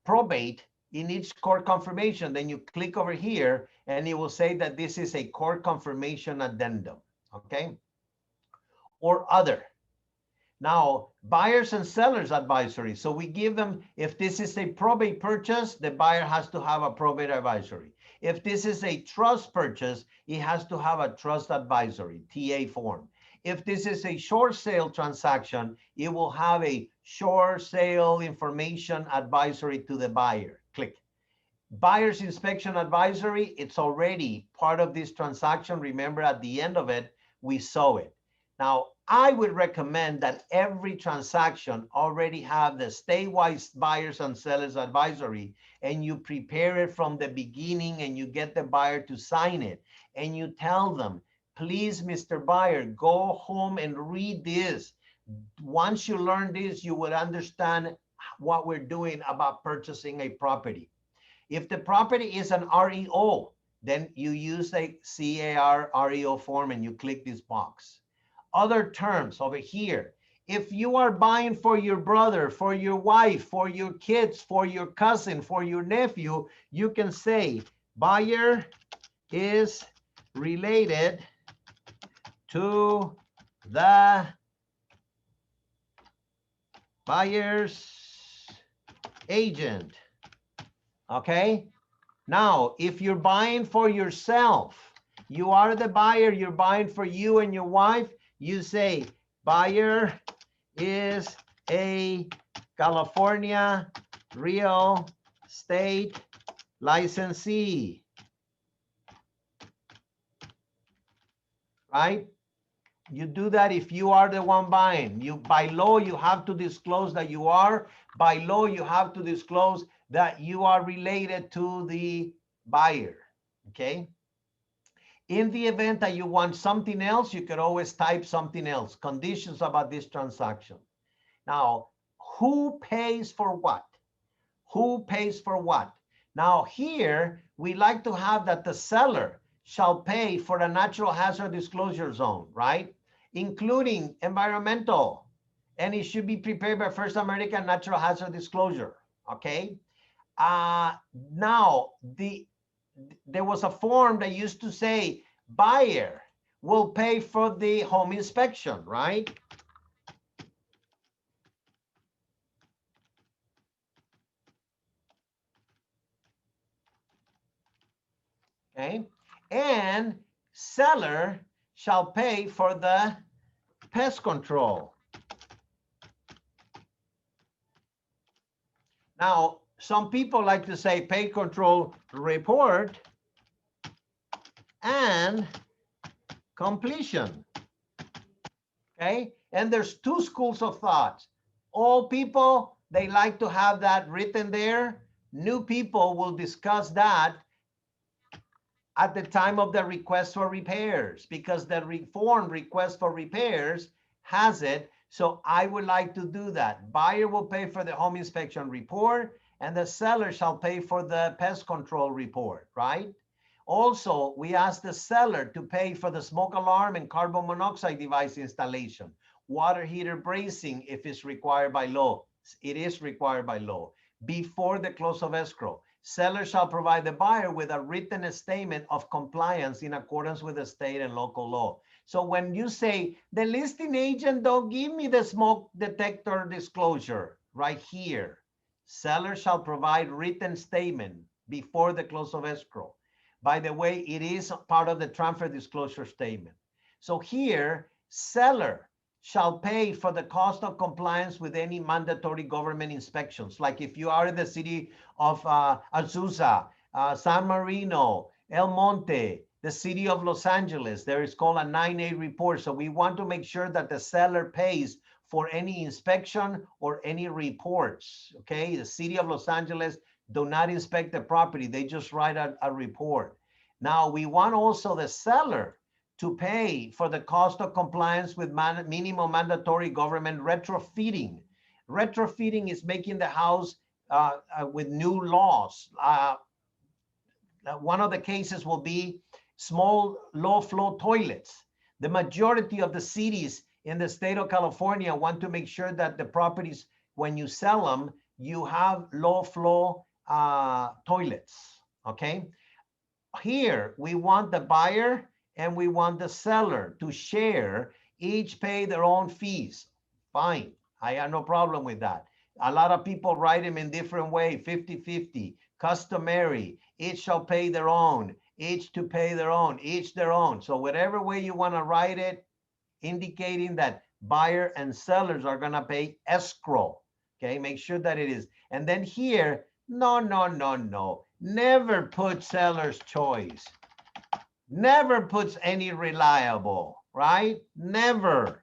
probate in each court confirmation, then you click over here and it will say that this is a court confirmation addendum, okay? Or other. Now, buyers and sellers advisory. So we give them, if this is a probate purchase, the buyer has to have a probate advisory. If this is a trust purchase, it has to have a trust advisory, TA form. If this is a short sale transaction, it will have a short sale information advisory to the buyer. Click. Buyer's inspection advisory, it's already part of this transaction. Remember, at the end of it, we saw it. Now, I would recommend that every transaction already have the statewide buyers and sellers advisory, and you prepare it from the beginning and you get the buyer to sign it. And you tell them, please, Mr. Buyer, go home and read this. Once you learn this, you will understand what we're doing about purchasing a property. If the property is an REO, then you use a CAR REO form and you click this box. Other terms over here. If you are buying for your brother, for your wife, for your kids, for your cousin, for your nephew, you can say buyer is related to the buyer's agent. Okay. Now, if you're buying for yourself, you are the buyer, you're buying for you and your wife, you say buyer is a California real estate licensee, right? You do that if you are the one buying. By law, you have to disclose that you are. By law, you have to disclose that you are related to the buyer, okay? In the event that you want something else, you can always type something else, conditions about this transaction. Now, who pays for what? Who pays for what? Now here, we like to have that the seller shall pay for the natural hazard disclosure zone, right? Including environmental, and it should be prepared by First American Natural Hazard Disclosure, okay? Now, there was a form that used to say buyer will pay for the home inspection, right? Okay, and seller shall pay for the pest control. Now, some people like to say pest control report and completion. Okay, and there's two schools of thought. Old people, they like to have that written there. New people will discuss that at the time of the request for repairs, because the reform request for repairs has it. So I would like to do that. Buyer will pay for the home inspection report, and the seller shall pay for the pest control report, right? Also, we ask the seller to pay for the smoke alarm and carbon monoxide device installation, water heater bracing if it's required by law. It is required by law before the close of escrow. Seller shall provide the buyer with a written statement of compliance in accordance with the state and local law. So when you say the listing agent don't give me the smoke detector disclosure, right here, seller shall provide written statement before the close of escrow. By the way, it is part of the transfer disclosure statement. So here, seller shall pay for the cost of compliance with any mandatory government inspections. Like if you are in the city of Azusa, San Marino, El Monte, the city of Los Angeles, there is called a 9A report. So we want to make sure that the seller pays for any inspection or any reports, okay? The city of Los Angeles do not inspect the property. They just write a report. Now, we want also the seller to pay for the cost of compliance with minimum mandatory government retrofitting. Retrofitting is making the house with new laws. One of the cases will be small low flow toilets. The majority of the cities in the state of California want to make sure that the properties, when you sell them, you have low flow toilets, okay? Here, we want the buyer and we want the seller to share, each pay their own fees. Fine, I have no problem with that. A lot of people write them in different way, 50-50, customary, each shall pay their own, each to pay their own, each their own. So whatever way you want to write it, indicating that buyer and sellers are going to pay escrow. Okay, make sure that it is. And then here, no. Never put seller's choice. Never puts any reliable, right? Never.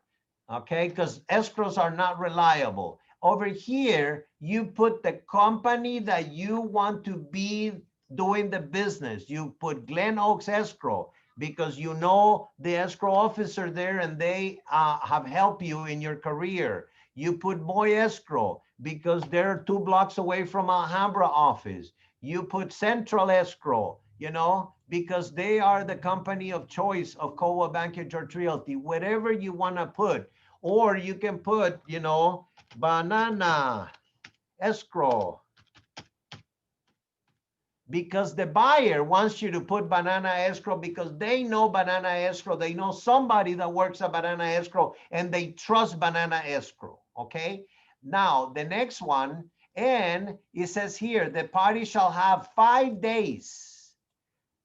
Okay, because escrows are not reliable. Over here, you put the company that you want to be doing the business. You put Glen Oaks Escrow because you know the escrow officer there and they have helped you in your career. You put Moy Escrow because they're 2 blocks away from Alhambra office. You put Central Escrow, you know, because they are the company of choice of Coldwell Banker George Realty, whatever you want to put. Or you can put, you know, Banana Escrow, because the buyer wants you to put Banana Escrow because they know Banana Escrow. They know somebody that works at Banana Escrow and they trust Banana Escrow, okay? Now, the next one, and it says here, the party shall have 5 days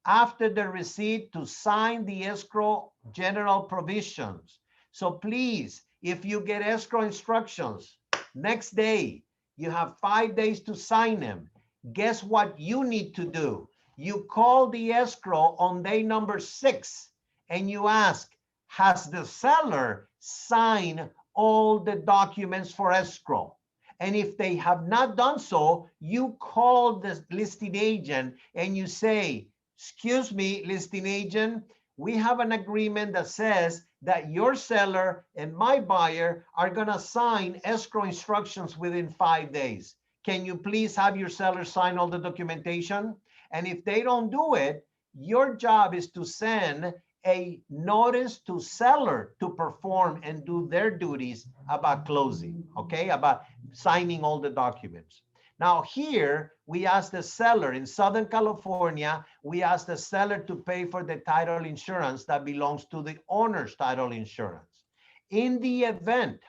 after the receipt to sign the escrow general provisions. So please, if you get escrow instructions, next day, you have 5 days to sign them. Guess what you need to do? You call the escrow on day number 6 and you ask, has the seller signed all the documents for escrow? And if they have not done so, you call the listing agent and you say, excuse me, listing agent, we have an agreement that says that your seller and my buyer are going to sign escrow instructions within 5 days. can you please have your seller sign all the documentation? And if they don't do it, your job is to send a notice to seller to perform and do their duties about closing, okay? About signing all the documents. Now here, we ask the seller in Southern California, we ask the seller to pay for the title insurance that belongs to the owner's title insurance. In the event,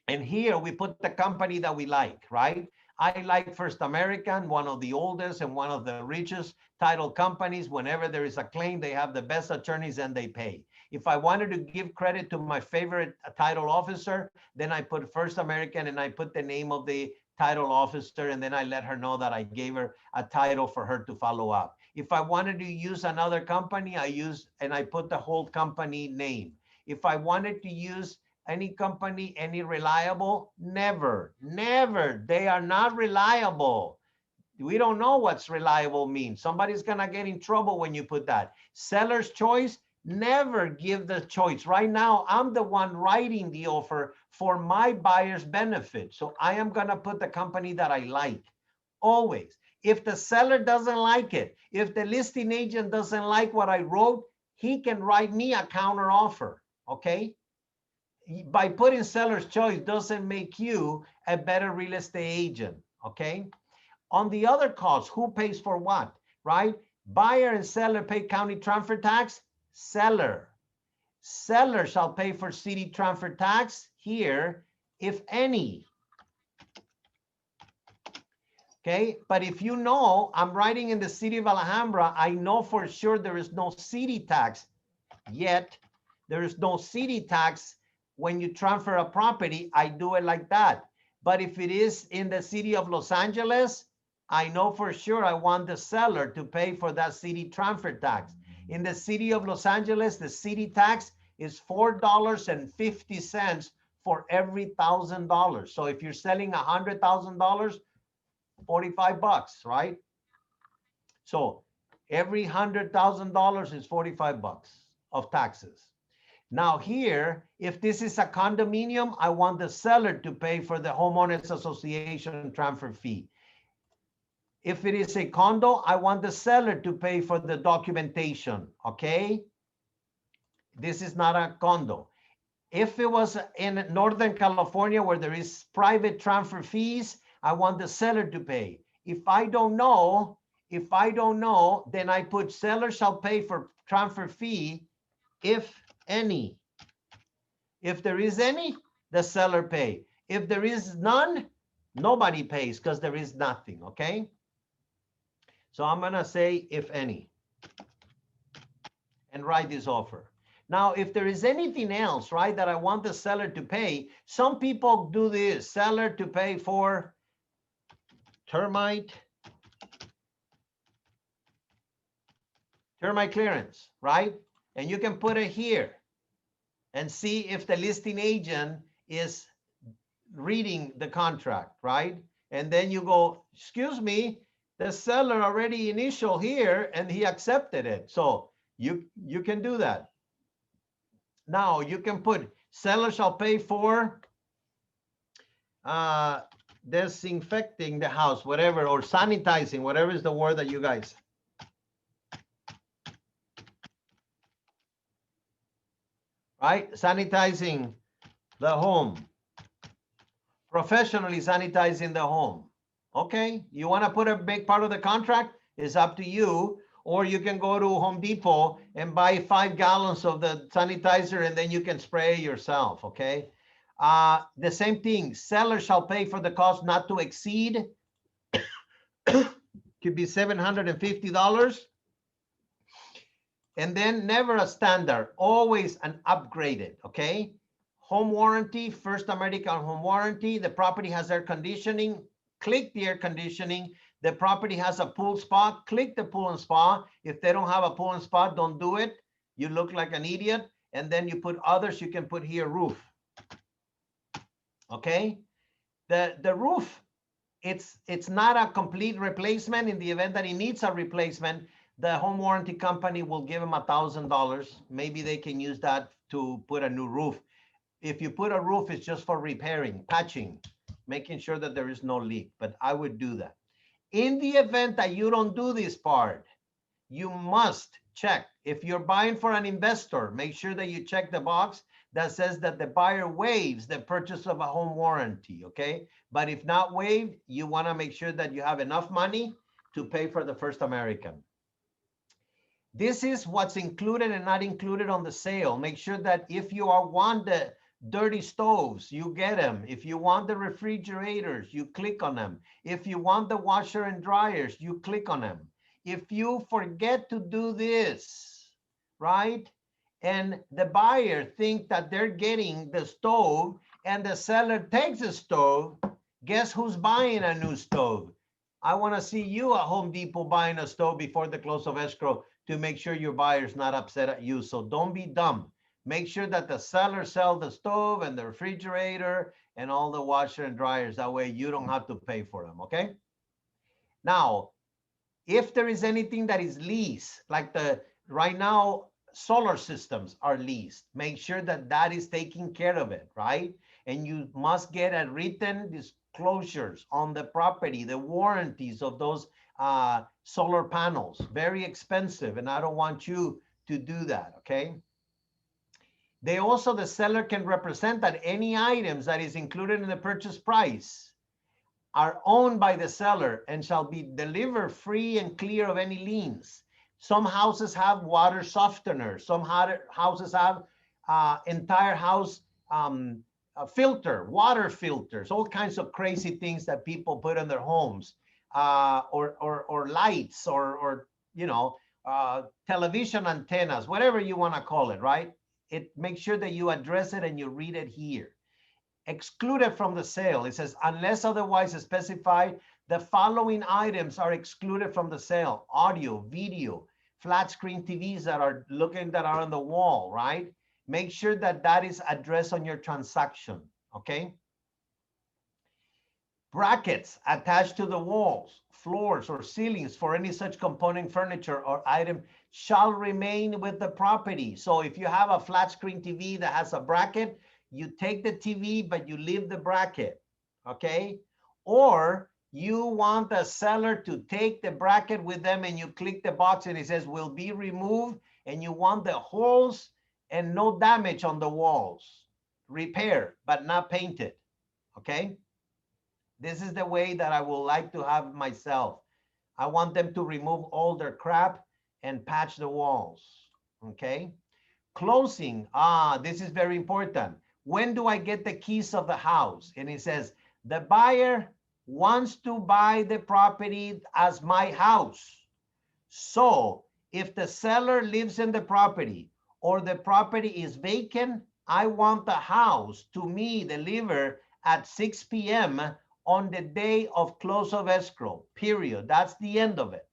and here we put the company that we like, right? I like First American, one of the oldest and one of the richest title companies. Whenever there is a claim, they have the best attorneys and they pay. If I wanted to give credit to my favorite title officer, then I put First American and I put the name of the title officer, and then I let her know that I gave her a title for her to follow up. If I wanted to use another company, I use and I put the whole company name. If I wanted to use any company, any reliable, never, they are not reliable. We don't know what's reliable means. Somebody's gonna get in trouble when you put that. Seller's choice, never give the choice. Right now, I'm the one writing the offer for my buyer's benefit. So I am gonna put the company that I like, always. If the seller doesn't like it, if the listing agent doesn't like what I wrote, he can write me a counter offer, okay? By putting seller's choice doesn't make you a better real estate agent, okay? On the other costs, who pays for what, right? Buyer and seller pay county transfer tax, seller. Seller shall pay for city transfer tax here, if any. Okay, but if you know, I'm writing in the city of Alhambra, I know for sure there is no city tax yet. There is no city tax when you transfer a property. I do it like that. But if it is in the city of Los Angeles, I know for sure I want the seller to pay for that city transfer tax. In the city of Los Angeles, the city tax is $4.50 for every $1,000. So if you're selling $100,000, 45 bucks, right? So every $100,000 is 45 bucks of taxes. Now here, if this is a condominium, I want the seller to pay for the homeowners association transfer fee. If it is a condo, I want the seller to pay for the documentation, okay? This is not a condo. If it was in Northern California where there is private transfer fees, I want the seller to pay. If I don't know, then I put seller shall pay for transfer fee, if any. If there is any, the seller pay. If there is none, nobody pays because there is nothing, okay? So I'm gonna say if any and write this offer. Now, if there is anything else, right, that I want the seller to pay, some people do this, seller to pay for termite clearance, right? And you can put it here and see if the listing agent is reading the contract, right? And then you go, excuse me, the seller already initial here and he accepted it. So you can do that. Now you can put seller shall pay for disinfecting the house, whatever, or sanitizing, whatever is the word that you guys. Right? Sanitizing the home. Professionally sanitizing the home. Okay, you want to put a big part of the contract? It's up to you. Or you can go to Home Depot and buy 5 gallons of the sanitizer and then you can spray it yourself, okay? The same thing, seller shall pay for the cost not to exceed, could be $750. And then never a standard, always an upgraded, okay? Home warranty, First American home warranty, the property has air conditioning, click the air conditioning. The property has a pool spa, click the pool and spa. If they don't have a pool and spa, don't do it. You look like an idiot. And then you put others, you can put here roof. Okay? The roof, it's not a complete replacement. In the event that it needs a replacement, the home warranty company will give them $1,000. Maybe they can use that to put a new roof. If you put a roof, it's just for repairing, patching. making sure that there is no leak, but I would do that. In the event that you don't do this part, you must check. If you're buying for an investor, make sure that you check the box that says that the buyer waives the purchase of a home warranty, okay? But if not waived, you wanna make sure that you have enough money to pay for the First American. This is what's included and not included on the sale. Make sure that if you want the dirty stoves, you get them. If you want the refrigerators, you click on them. If you want the washer and dryers, you click on them. If you forget to do this, right? And the buyer think that they're getting the stove and the seller takes the stove, guess who's buying a new stove? I want to see you at Home Depot buying a stove before the close of escrow to make sure your buyer's not upset at you. So don't be dumb. Make sure that the seller sells the stove and the refrigerator and all the washer and dryers. That way you don't have to pay for them, okay? Now, if there is anything that is leased, like right now, solar systems are leased, make sure that that is taking care of it, right? And you must get a written disclosures on the property, the warranties of those solar panels, very expensive, and I don't want you to do that, okay? They also, the seller can represent that any items that is included in the purchase price are owned by the seller and shall be delivered free and clear of any liens. Some houses have water softeners. Some houses have entire house filter, water filters, all kinds of crazy things that people put in their homes, or lights, or you know, television antennas, whatever you want to call it, right? It makes sure that you address it and you read it here. Excluded from the sale. It says, unless otherwise specified, the following items are excluded from the sale: audio, video, flat screen TVs that are on the wall, right? Make sure that that is addressed on your transaction, okay? Brackets attached to the walls, floors, or ceilings for any such component furniture or item shall remain with the property. So if you have a flat screen TV that has a bracket, you take the TV, but you leave the bracket, okay? Or you want the seller to take the bracket with them and you click the box and it says will be removed, and you want the holes and no damage on the walls, repair, but not painted, okay? This is the way that I would like to have myself. I want them to remove all their crap and patch the walls, okay? Closing, this is very important. When do I get the keys of the house? And it says, the buyer wants to buy the property as my house. So if the seller lives in the property or the property is vacant, I want the house to me delivered at 6 p.m. on the day of close of escrow, period. That's the end of it.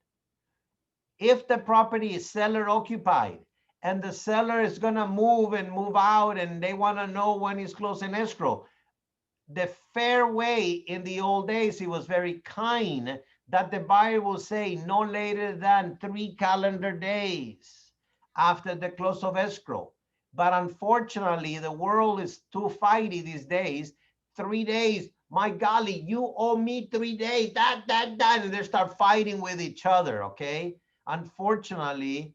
If the property is seller occupied and the seller is gonna move and move out and they wanna know when he's closing escrow, the fair way in the old days, it was very kind that the buyer will say no later than 3 calendar days after the close of escrow. But unfortunately, the world is too fighty these days. 3 days, my golly, you owe me 3 days, that, and they start fighting with each other, okay? Unfortunately,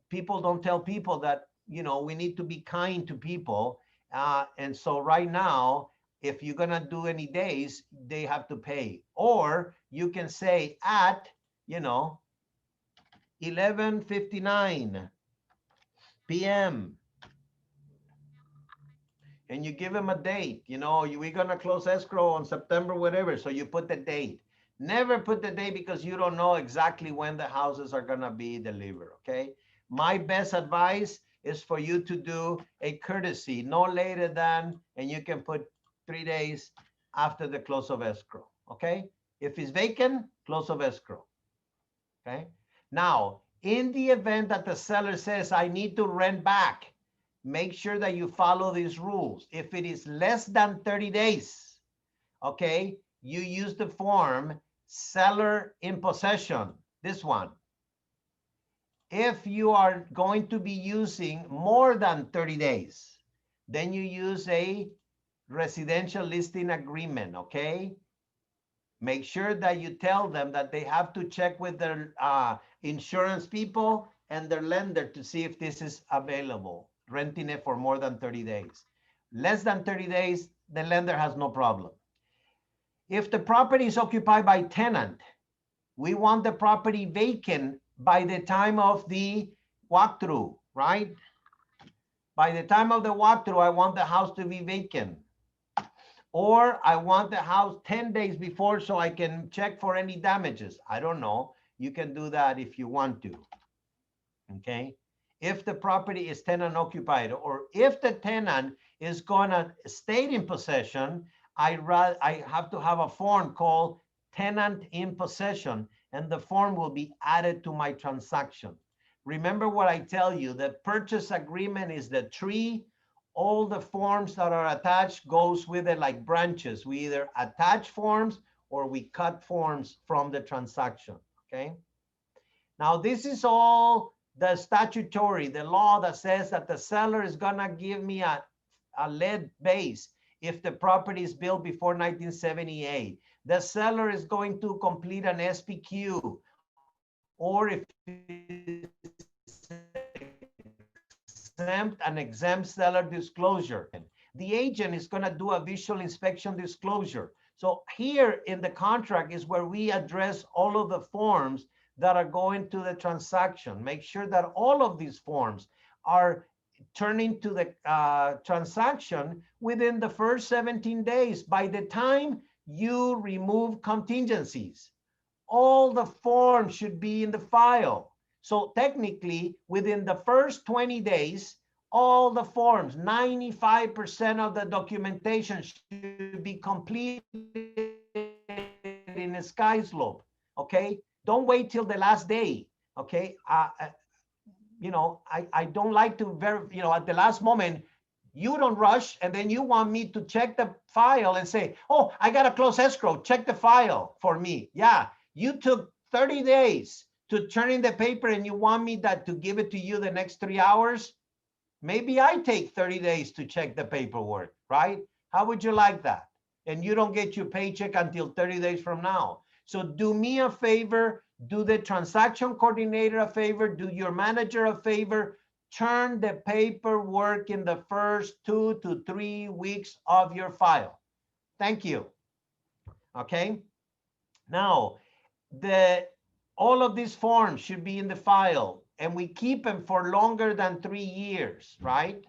people don't tell people that, you know, we need to be kind to people. And so right now, if you're gonna do any days, they have to pay. Or you can say at, you know, 11:59 p.m. and you give them a date, you know, we're gonna close escrow on September, whatever. So you put the date. Never put the date because you don't know exactly when the houses are gonna be delivered, okay? My best advice is for you to do a courtesy, no later than, and you can put 3 days after the close of escrow, okay? If it's vacant, close of escrow, okay? Now, in the event that the seller says, I need to rent back, make sure that you follow these rules. If it is less than 30 days, okay, you use the form seller in possession, this one. If you are going to be using more than 30 days, then you use a residential listing agreement, okay? Make sure that you tell them that they have to check with their insurance people and their lender to see if this is available, renting it for more than 30 days. Less than 30 days, the lender has no problem. If the property is occupied by tenant, we want the property vacant by the time of the walkthrough, right? By the time of the walkthrough, I want the house to be vacant. Or I want the house 10 days before so I can check for any damages. I don't know. You can do that if you want to. Okay. If the property is tenant occupied, or if the tenant is gonna stay in possession, I have to have a form called tenant in possession, and the form will be added to my transaction. Remember what I tell you, the purchase agreement is the tree. All the forms that are attached goes with it like branches. We either attach forms or we cut forms from the transaction, okay? Now, this is all the statutory, the law that says that the seller is gonna give me a lead base if the property is built before 1978. The seller is going to complete an SPQ, or if an exempt seller disclosure. The agent is going to do a visual inspection disclosure. So here in the contract is where we address all of the forms that are going to the transaction. Make sure that all of these forms are turning to the transaction within the first 17 days. By the time you remove contingencies, all the forms should be in the file. So technically, within the first 20 days, all the forms, 95% of the documentation should be completed in a sky slope, okay? Don't wait till the last day, okay? You know, I don't like to at the last moment, you don't rush, and then you want me to check the file and say, oh, I got to close escrow, check the file for me. Yeah, you took 30 days to turn in the paper and you want me to give it to you the next 3 hours? Maybe I take 30 days to check the paperwork, right? How would you like that? And you don't get your paycheck until 30 days from now. So do me a favor, do the transaction coordinator a favor, do your manager a favor, turn the paperwork in the first 2 to 3 weeks of your file. Thank you. Okay. Now, all of these forms should be in the file, and we keep them for longer than 3 years, right?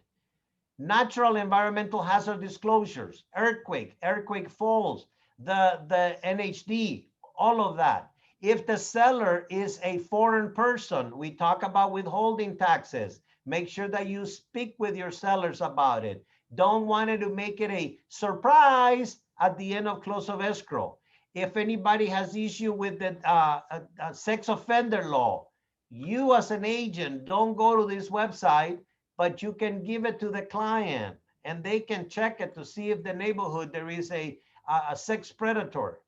Natural environmental hazard disclosures, earthquake faults, the NHD, all of that. If the seller is a foreign person, we talk about withholding taxes. Make sure that you speak with your sellers about it. Don't want it to make it a surprise at the end of close of escrow. If anybody has issue with the sex offender law, you as an agent, don't go to this website, but you can give it to the client and they can check it to see if the neighborhood there is a sex predator.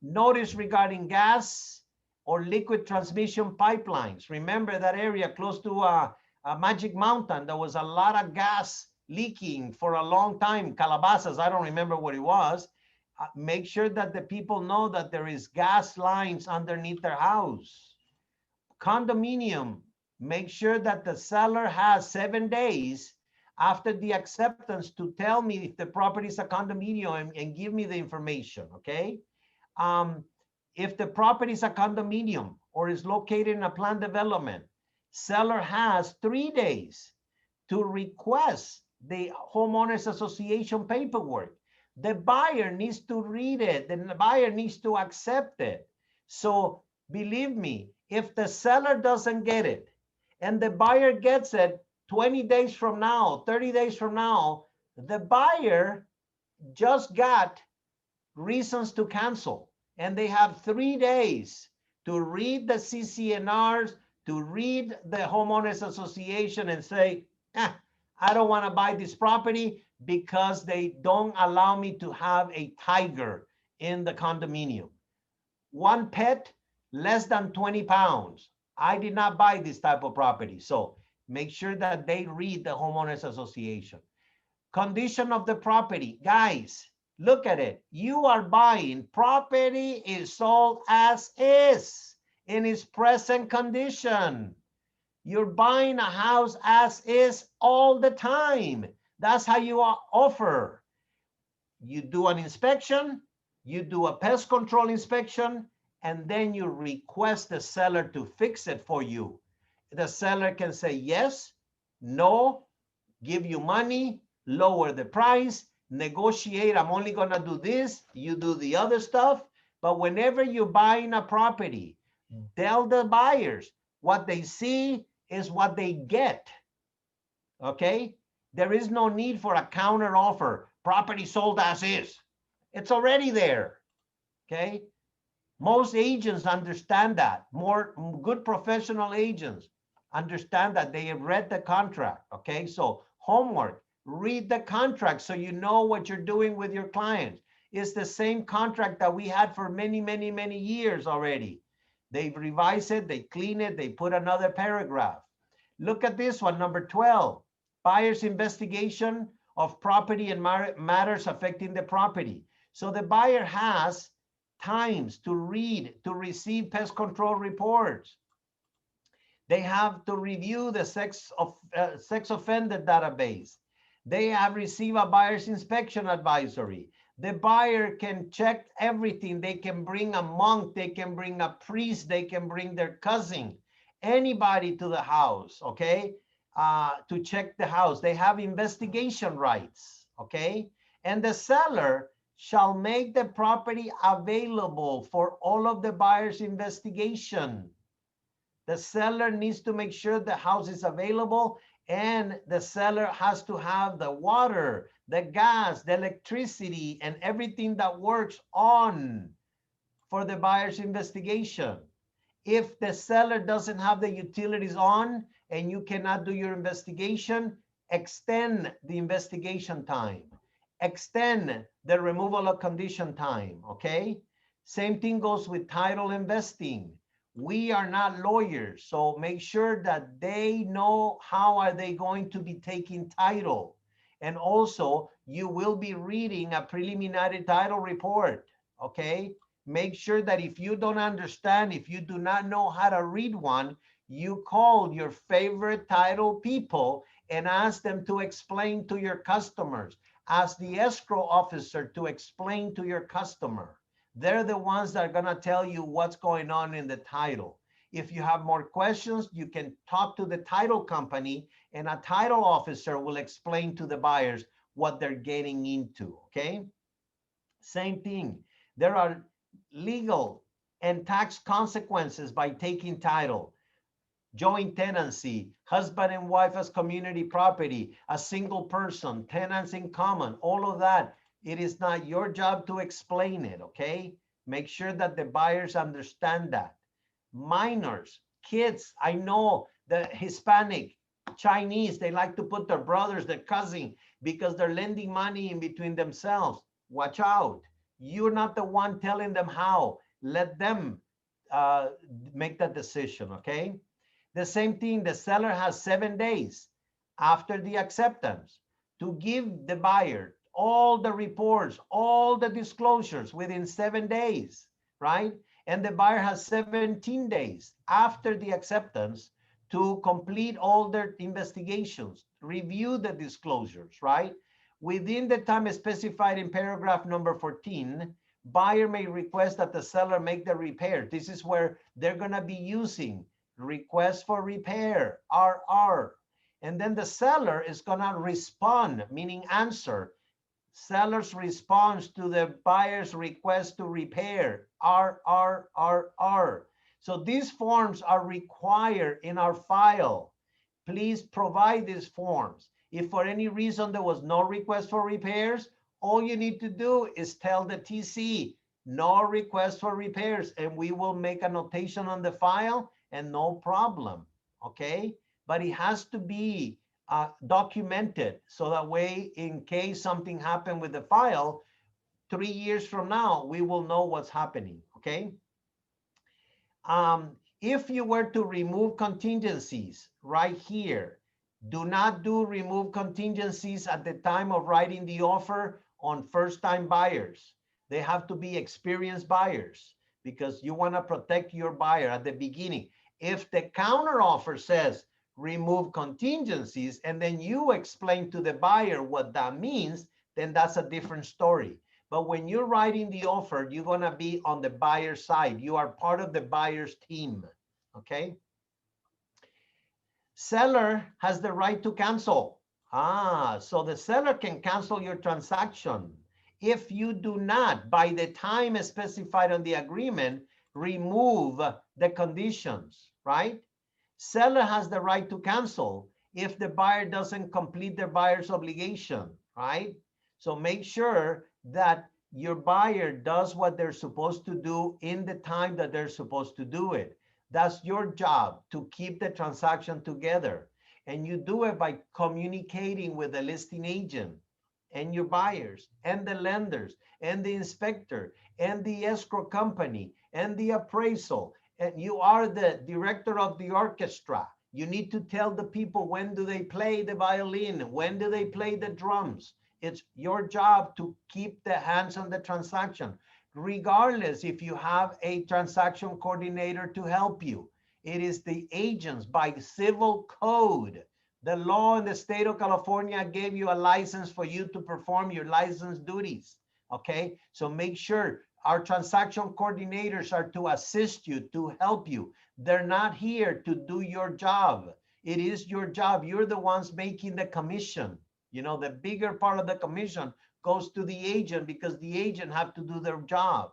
Notice regarding gas or liquid transmission pipelines. Remember that area close to Magic Mountain, there was a lot of gas leaking for a long time. Calabasas, I don't remember what it was. Make sure that the people know that there is gas lines underneath their house. Condominium, make sure that the seller has 7 days after the acceptance to tell me if the property is a condominium and give me the information, okay? If the property is a condominium or is located in a planned development, seller has 3 days to request the homeowners association paperwork. The buyer needs to read it. The buyer needs to accept it. So believe me, if the seller doesn't get it and the buyer gets it 20 days from now, 30 days from now, the buyer just got reasons to cancel. And they have 3 days to read the CC&Rs, to read the homeowners association and say, I don't want to buy this property because they don't allow me to have a tiger in the condominium. One pet, less than 20 pounds. I did not buy this type of property. So make sure that they read the homeowners association. Condition of the property. Guys, look at it. You are buying property is sold as is in its present condition. You're buying a house as is all the time. That's how you offer. You do an inspection, you do a pest control inspection, and then you request the seller to fix it for you. The seller can say yes, no, give you money, lower the price, negotiate, I'm only gonna do this, you do the other stuff. But whenever you're buying a property, tell the buyers what they see is what they get, okay? There is no need for a counter offer. Property sold as is. It's already there, okay? Most agents understand that. More good professional agents understand that. They have read the contract, okay? So homework, read the contract so you know what you're doing with your clients. It's the same contract that we had for many, many, many years already. They've revised it, they clean it, they put another paragraph. Look at this one, number 12. Buyer's investigation of property and matters affecting the property. So the buyer has times to read, to receive pest control reports. They have to review the sex offender database. They have received a buyer's inspection advisory. The buyer can check everything. They can bring a monk, they can bring a priest, they can bring their cousin, anybody to the house, okay, to check the house. They have investigation rights, okay? And the seller shall make the property available for all of the buyer's investigation. The seller needs to make sure the house is available, and the seller has to have the water, the gas, the electricity, and everything that works on for the buyer's investigation. If the seller doesn't have the utilities on and you cannot do your investigation, extend the investigation time. Extend the removal of condition time, okay? Same thing goes with title investing. We are not lawyers, so make sure that they know how are they going to be taking title. And also, you will be reading a preliminary title report, okay? Make sure that if you don't understand, if you do not know how to read one, you call your favorite title people and ask them to explain to your customers. Ask the escrow officer to explain to your customer. They're the ones that are gonna tell you what's going on in the title. If you have more questions, you can talk to the title company and a title officer will explain to the buyers what they're getting into, okay? Same thing. There are legal and tax consequences by taking title. Joint tenancy, husband and wife as community property, a single person, tenants in common, all of that. It is not your job to explain it, okay? Make sure that the buyers understand that. Minors, kids, I know the Hispanic, Chinese, they like to put their brothers, their cousin, because they're lending money in between themselves. Watch out. You're not the one telling them how. Let them make that decision, okay? The same thing, the seller has 7 days after the acceptance to give the buyer all the reports, all the disclosures within 7 days, right? And the buyer has 17 days after the acceptance to complete all their investigations, review the disclosures, right? Within the time specified in paragraph number 14, buyer may request that the seller make the repair. This is where they're gonna be using request for repair, RR. And then the seller is gonna respond, meaning answer. Seller's response to the buyer's request to repair, RRRR. So these forms are required in our file. Please provide these forms. If for any reason there was no request for repairs, all you need to do is tell the TC, no request for repairs, and we will make a notation on the file and no problem, okay? But it has to be documented so that way, in case something happened with the file, 3 years from now, we will know what's happening, okay? If you were to remove contingencies right here, Do not do remove contingencies at the time of writing the offer on first-time buyers. They have to be experienced buyers because you want to protect your buyer at the beginning. If the counter offer says remove contingencies and then you explain to the buyer what that means, then that's a different story. But when you're writing the offer, you're going to be on the buyer's side. You are part of the buyer's team, okay? Seller has the right to cancel. So the seller can cancel your transaction if you do not, by the time specified on the agreement, remove the conditions, right? Seller has the right to cancel if the buyer doesn't complete their buyer's obligation, right? So make sure that your buyer does what they're supposed to do in the time that they're supposed to do it. That's your job, to keep the transaction together. And you do it by communicating with the listing agent and your buyers and the lenders and the inspector and the escrow company and the appraisal. And you are the director of the orchestra. You need to tell the people when do they play the violin, when do they play the drums. It's your job to keep the hands on the transaction, regardless if you have a transaction coordinator to help you. It is the agents by civil code. The law in the state of California gave you a license for you to perform your license duties, okay? So make sure our transaction coordinators are to assist you, to help you. They're not here to do your job. It is your job. You're the ones making the commission. You know, the bigger part of the commission goes to the agent because the agent have to do their job.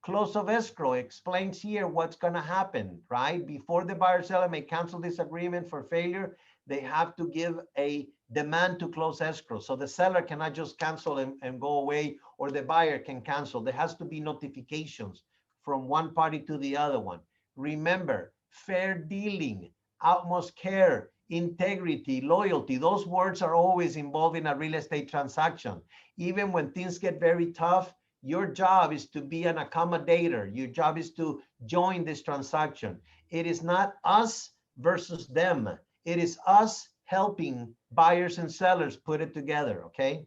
Close of escrow explains here what's going to happen, right? Before the buyer seller may cancel this agreement for failure, they have to give a demand to close escrow. So the seller cannot just cancel and go away, or the buyer can cancel. There has to be notifications from one party to the other one. Remember, fair dealing, utmost care, integrity, loyalty, those words are always involved in a real estate transaction. Even when things get very tough, your job is to be an accommodator. Your job is to join this transaction. It is not us versus them. It is us helping buyers and sellers put it together, okay?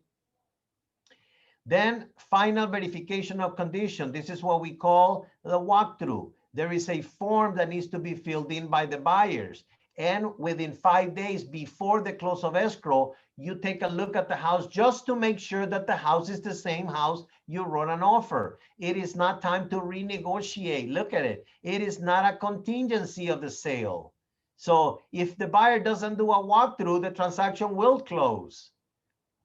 Then final verification of condition. This is what we call the walkthrough. There is a form that needs to be filled in by the buyers. And within 5 days before the close of escrow, you take a look at the house just to make sure that the house is the same house you wrote an offer. It is not time to renegotiate. Look at it. It is not a contingency of the sale. So if the buyer doesn't do a walkthrough, the transaction will close.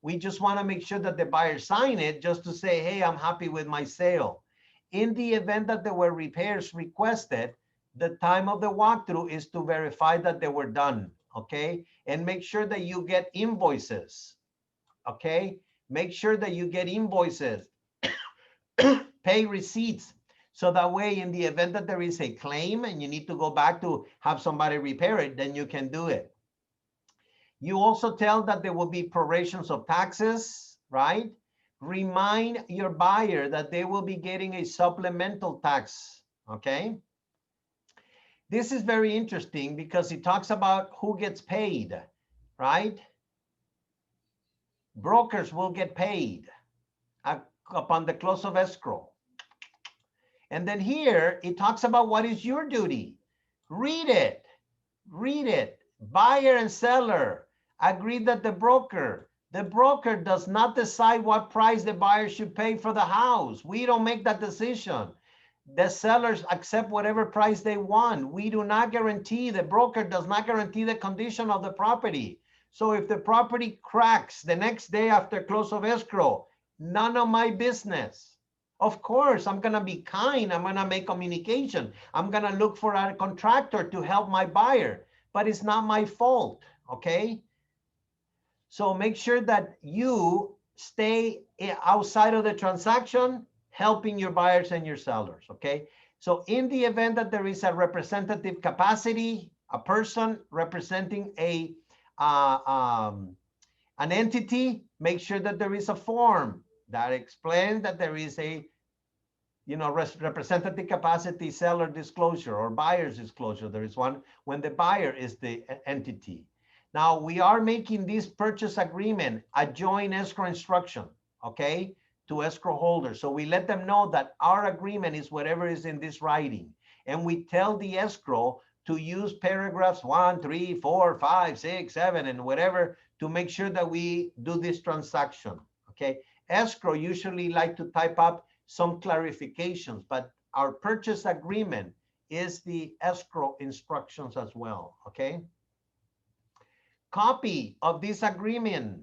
We just want to make sure that the buyer sign it just to say, hey, I'm happy with my sale. In the event that there were repairs requested, the time of the walkthrough is to verify that they were done, okay? And make sure that you get invoices, okay? Make sure that you get invoices, pay receipts. So that way, in the event that there is a claim and you need to go back to have somebody repair it, then you can do it. You also tell that there will be prorations of taxes, right? Remind your buyer that they will be getting a supplemental tax, okay? This is very interesting because it talks about who gets paid, right? Brokers will get paid upon the close of escrow. And then here, it talks about what is your duty. Read it. Read it. Buyer and seller agree that the broker does not decide what price the buyer should pay for the house. We don't make that decision. The sellers accept whatever price they want. We do not guarantee, the broker does not guarantee the condition of the property. So if the property cracks the next day after close of escrow, none of my business. Of course, I'm going to be kind. I'm going to make communication. I'm going to look for a contractor to help my buyer, but it's not my fault, okay? So make sure that you stay outside of the transaction, helping your buyers and your sellers, okay? So in the event that there is a representative capacity, a person representing an entity, make sure that there is a form that explains that there is a, representative capacity seller disclosure or buyer's disclosure. There is one when the buyer is the entity. Now we are making this purchase agreement a joint escrow instruction, okay, to escrow holders. So we let them know that our agreement is whatever is in this writing. And we tell the escrow to use paragraphs 1, 3, 4, 5, 6, 7, and whatever to make sure that we do this transaction, okay? Escrow usually like to type up some clarifications, but our purchase agreement is the escrow instructions as well, okay? Copy of this agreement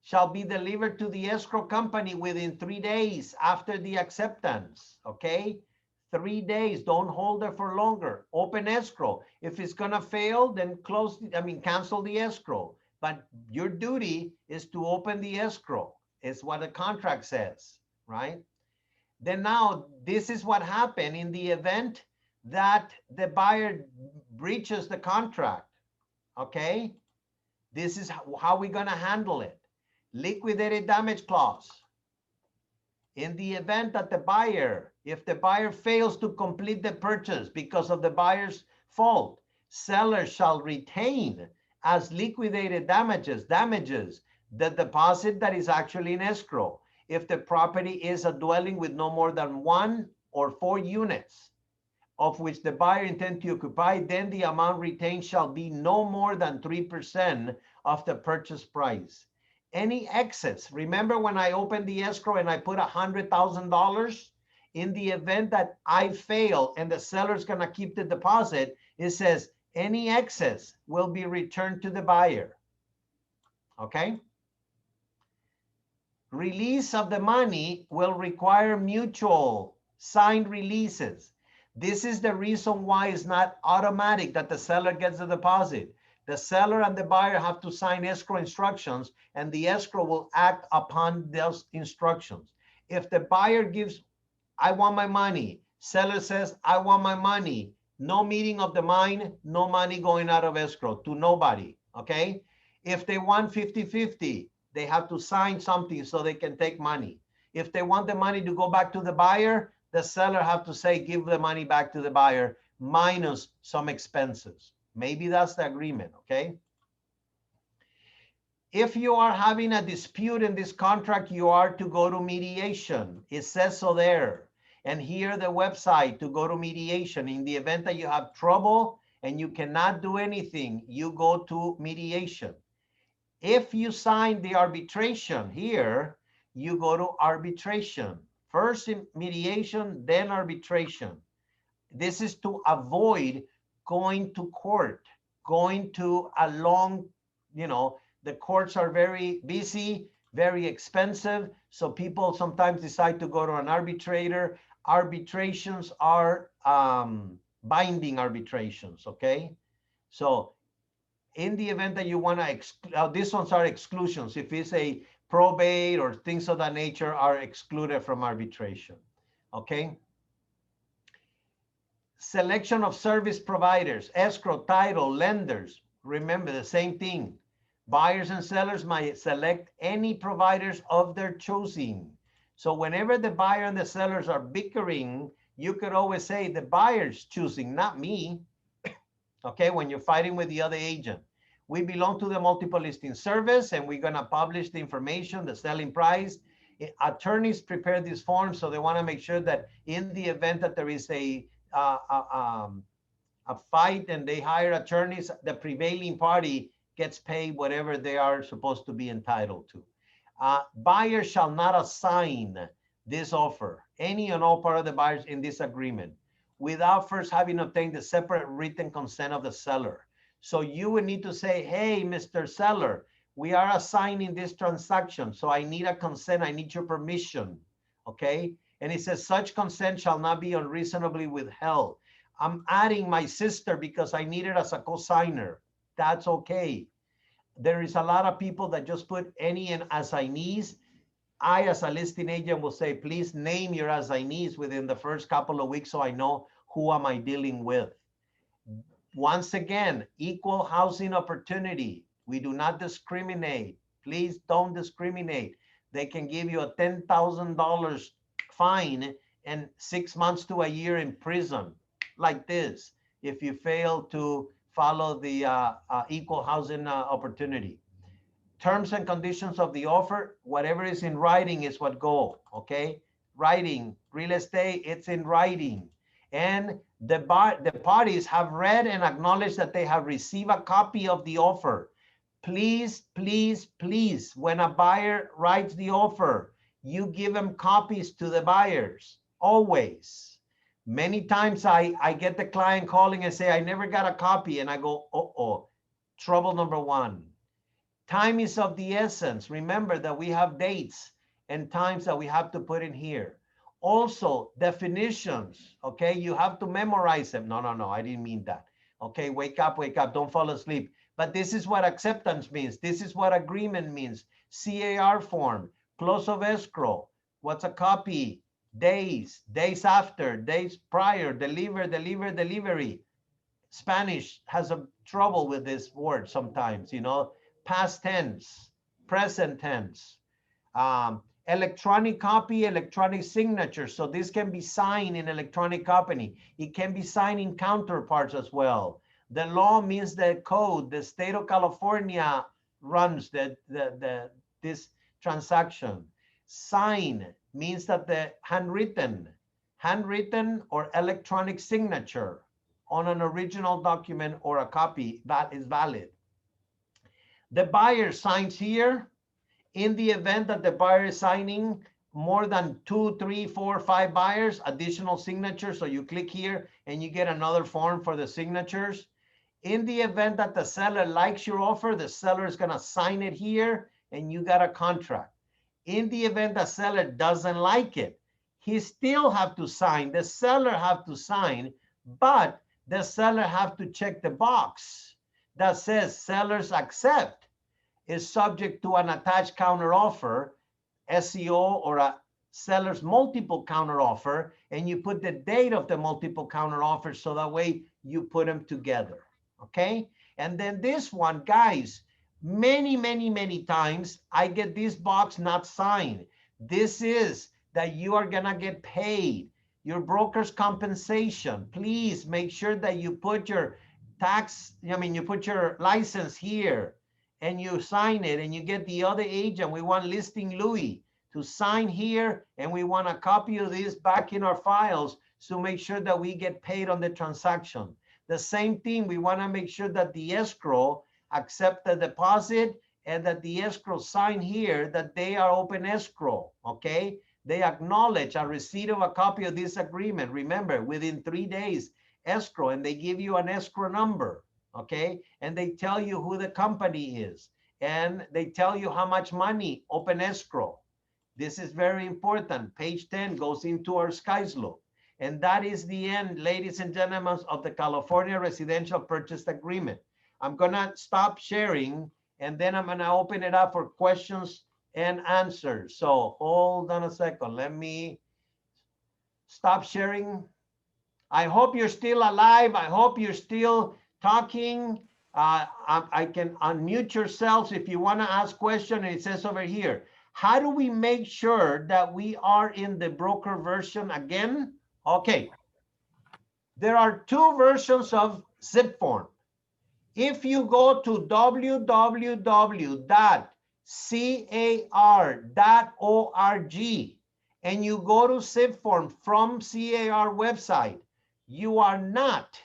shall be delivered to the escrow company within 3 days after the acceptance, okay? 3 days, don't hold it for longer. Open escrow. If it's gonna fail, then cancel the escrow. But your duty is to open the escrow. It's what the contract says, right? Then now, this is what happened in the event that the buyer breaches the contract, okay? This is how we're gonna handle it. Liquidated damage clause. In the event that if the buyer fails to complete the purchase because of the buyer's fault, seller shall retain as liquidated damages the deposit that is actually in escrow. If the property is a dwelling with no more than 1 or 4 units, of which the buyer intends to occupy, then the amount retained shall be no more than 3% of the purchase price. Any excess, remember when I opened the escrow and I put $100,000, in the event that I fail and the seller's gonna keep the deposit, it says any excess will be returned to the buyer, okay? Release of the money will require mutual signed releases. This is the reason why it's not automatic that the seller gets the deposit. The seller and the buyer have to sign escrow instructions, and the escrow will act upon those instructions. If the buyer gives, I want my money, seller says, I want my money, no meeting of the mind, no money going out of escrow to nobody, okay? If they want 50-50, they have to sign something so they can take money. If they want the money to go back to the buyer, the seller have to say, give the money back to the buyer minus some expenses. Maybe that's the agreement, okay? If you are having a dispute in this contract, you are to go to mediation. It says so there. And here the website to go to mediation. In the event that you have trouble and you cannot do anything, you go to mediation. If you sign the arbitration here, you go to arbitration. First in mediation, then arbitration. This is to avoid going to court, going to a long, the courts are very busy, very expensive. So people sometimes decide to go to an arbitrator. Arbitrations are binding arbitrations, okay? So in the event that you want to, these ones are exclusions. If it's a probate or things of that nature are excluded from arbitration, okay? Selection of service providers, escrow, title, lenders. Remember the same thing. Buyers and sellers might select any providers of their choosing. So whenever the buyer and the sellers are bickering, you could always say the buyer's choosing, not me. Okay, when you're fighting with the other agent. We belong to the multiple listing service and we're gonna publish the information, the selling price. Attorneys prepare these forms, so they wanna make sure that in the event that there is a fight and they hire attorneys, the prevailing party gets paid whatever they are supposed to be entitled to. Buyers shall not assign this offer, any and all part of the buyers in this agreement, without first having obtained the separate written consent of the seller. So you would need to say, hey, Mr. Seller, we are assigning this transaction, so I need a consent, I need your permission, okay? And it says such consent shall not be unreasonably withheld. I'm adding my sister because I need it as a co-signer. That's okay. There is a lot of people that just put any and assignees. I, as a listing agent, will say, please name your assignees within the first couple of weeks so I know who am I dealing with. Once again, equal housing opportunity. We do not discriminate. Please don't discriminate. They can give you a $10,000 fine and 6 months to a year in prison, like this, if you fail to follow the equal housing opportunity. Terms and conditions of the offer, whatever is in writing is what go, okay? Writing, real estate, it's in writing. And the parties have read and acknowledged that they have received a copy of the offer. Please, please, please, when a buyer writes the offer, you give them copies to the buyers, always. Many times I get the client calling and say, I never got a copy. And I go, uh-oh, trouble number one. Time is of the essence. Remember that we have dates and times that we have to put in here. Also, definitions, okay? You have to memorize them. No, I didn't mean that. Okay, wake up, don't fall asleep. But this is what acceptance means. This is what agreement means. CAR form, close of escrow. What's a copy? Days, days after, days prior, delivery. Spanish has a trouble with this word sometimes, you know. Past tense, present tense, electronic copy, electronic signature. So this can be signed in electronic copy. It can be signed in counterparts as well. The law means the code. The state of California runs this transaction. Sign means that the handwritten or electronic signature on an original document or a copy that is valid. The buyer signs here. In the event that the buyer is signing more than 2, 3, 4, 5 buyers, additional signatures. So you click here and you get another form for the signatures. In the event that the seller likes your offer, the seller is going to sign it here and you got a contract. In the event the seller doesn't like it, he still have to sign. The seller have to sign, but the seller have to check the box that says sellers accept is subject to an attached counter offer, SEO, or a seller's multiple counter offer, and you put the date of the multiple counter offer so that way you put them together, okay? And then this one, guys, many times I get this box not signed. This is that you are gonna get paid. Your broker's compensation. Please make sure that you put your you put your license here and you sign it and you get the other agent. We want Listing Louis to sign here and we want a copy of this back in our files to make sure that we get paid on the transaction. The same thing, we want to make sure that the escrow accept the deposit and that the escrow sign here that they are open escrow, okay? They acknowledge a receipt of a copy of this agreement. Remember, within 3 days, escrow, and they give you an escrow number, okay? And they tell you who the company is, and they tell you how much money, open escrow. This is very important. Page 10 goes into our SkySlope. And that is the end, ladies and gentlemen, of the California Residential Purchase Agreement. I'm gonna stop sharing, and then I'm gonna open it up for questions and answers. So hold on a second. Let me stop sharing. I hope you're still alive. I hope you're still talking. I can unmute yourselves if you want to ask questions. It says over here, how do we make sure that we are in the broker version again? Okay. There are 2 versions of zip form. If you go to www.car.org and you go to zip form from CAR website, you are not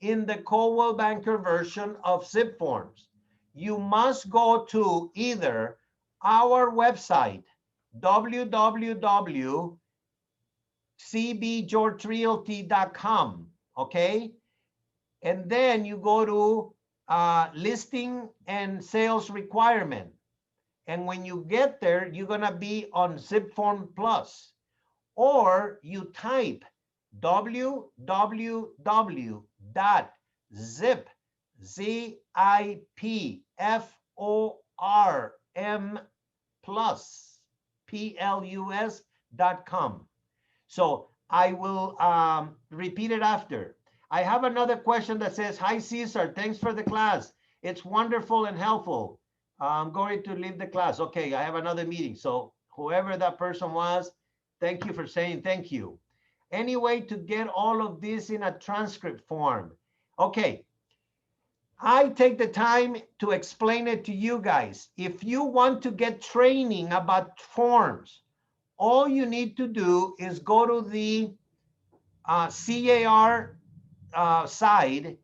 in the Coldwell Banker version of zip forms. You must go to either our website, www.cbgeorgerealty.com, okay? And then you go to listing and sales requirement. And when you get there, you're gonna be on Zip Form Plus, or you type www.zipformplus.com. So I will repeat it after. I have another question that says, hi, Cesar, thanks for the class. It's wonderful and helpful. I'm going to leave the class. Okay, I have another meeting. So whoever that person was, thank you for saying thank you. Any way to get all of this in a transcript form? Okay, I take the time to explain it to you guys. If you want to get training about forms, all you need to do is go to the CAR side,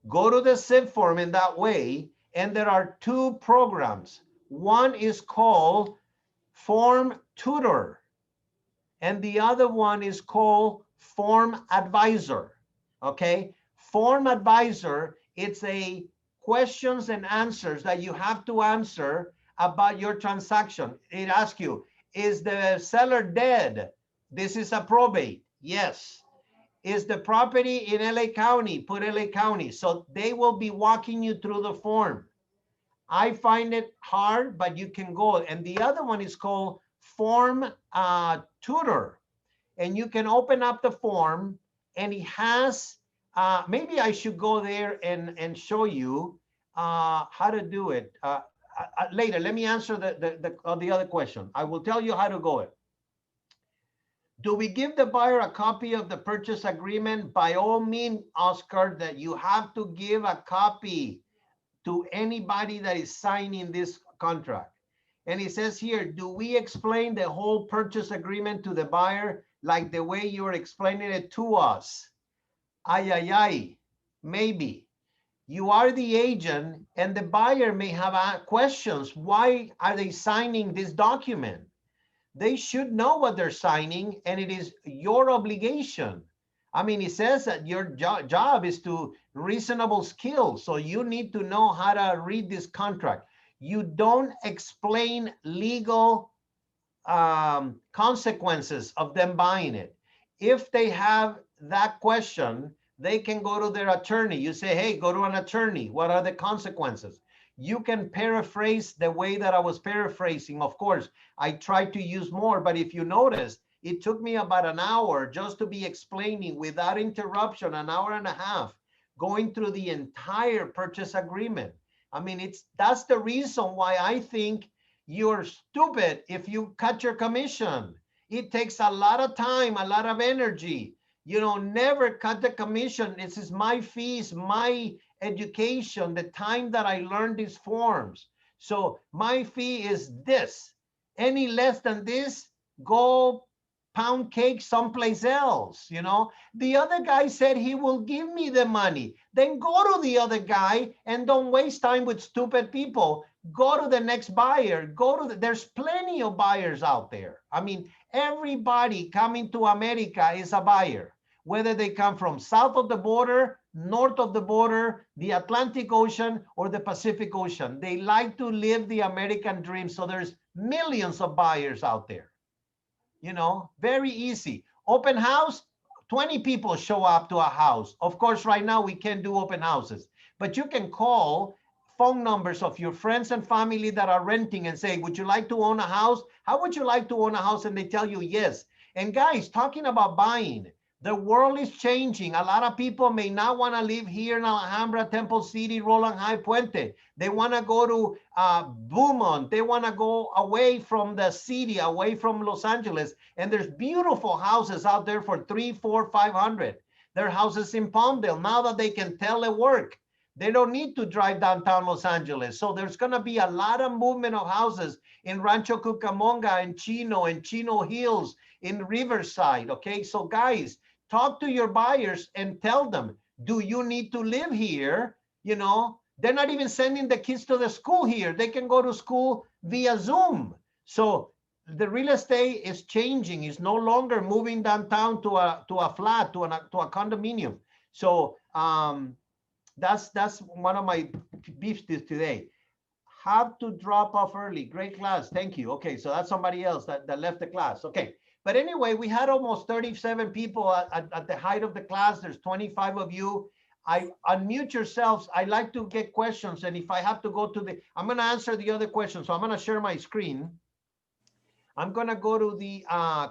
go to the SIP form in that way, and there are two programs. One is called Form Tutor, and the other one is called Form Advisor, okay? Form Advisor, it's a questions and answers that you have to answer about your transaction. It asks you, is the seller dead? This is a probate. Yes. Is the property in LA County? Put LA County. So they will be walking you through the form. I find it hard, but you can go. And the other one is called Form Tutor. And you can open up the form, and it has, maybe I should go there and show you how to do it. Later, let me answer the other question. I will tell you how to go it. Do we give the buyer a copy of the purchase agreement? By all means, Oscar, that you have to give a copy to anybody that is signing this contract. And it says here, do we explain the whole purchase agreement to the buyer like the way you're explaining it to us? Ay, ay, ay, maybe. You are the agent, and the buyer may have questions. Why are they signing this document? They should know what they're signing, and it is your obligation. I mean, it says that your job is to reasonable skill. So you need to know how to read this contract. You don't explain legal consequences of them buying it. If they have that question, they can go to their attorney. You say, hey, go to an attorney. What are the consequences? You can paraphrase the way that I was paraphrasing. Of course, I tried to use more, but if you notice, it took me about an hour just to be explaining without interruption, an hour and a half, going through the entire purchase agreement. I mean, that's the reason why I think you're stupid if you cut your commission. It takes a lot of time, a lot of energy. You know, never cut the commission. This is my fees, my education, the time that I learned these forms. So my fee is this. Any less than this, go pound cake someplace else, you know. The other guy said he will give me the money. Then go to the other guy and don't waste time with stupid people. Go to the next buyer. There's plenty of buyers out there. I mean, everybody coming to America is a buyer, whether they come from south of the border, north of the border, the Atlantic Ocean, or the Pacific Ocean. They like to live the American dream. So there's millions of buyers out there. You know, very easy. Open house, 20 people show up to a house. Of course, right now we can't do open houses, but you can call phone numbers of your friends and family that are renting and say, would you like to own a house? How would you like to own a house? And they tell you yes. And guys, talking about buying, the world is changing. A lot of people may not want to live here in Alhambra, Temple City, Roland High, Puente. They want to go to Beaumont. They want to go away from the city, away from Los Angeles. And there's beautiful houses out there for $300, $400, $500. There are houses in Palmdale now that they can telework. They don't need to drive downtown Los Angeles. So there's going to be a lot of movement of houses in Rancho Cucamonga and Chino Hills, in Riverside. Okay, so guys, talk to your buyers and tell them, do you need to live here? You know, they're not even sending the kids to the school here. They can go to school via Zoom. So the real estate is changing. It's no longer moving downtown to a flat, to a condominium. So that's one of my beefs today. Have to drop off early. Great class. Thank you. Okay, so that's somebody else that left the class. Okay. But anyway, we had almost 37 people at the height of the class. There's 25 of you. I unmute yourselves. I like to get questions. And if I have to go to I'm going to answer the other questions. So I'm going to share my screen. I'm going to go to the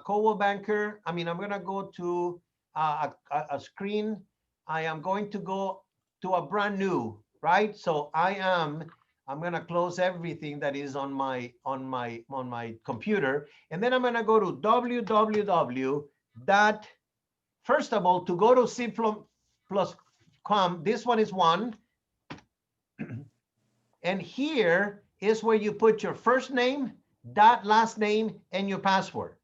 Coldwell Banker. I'm going to go to a screen. I am going to go to a brand new, right? So I'm going to close everything that is on my computer. And then I'm going to go to www. First of all, to go to CIPFLOM+com, this one is one. And here is where you put your first name, dot last name, and your password.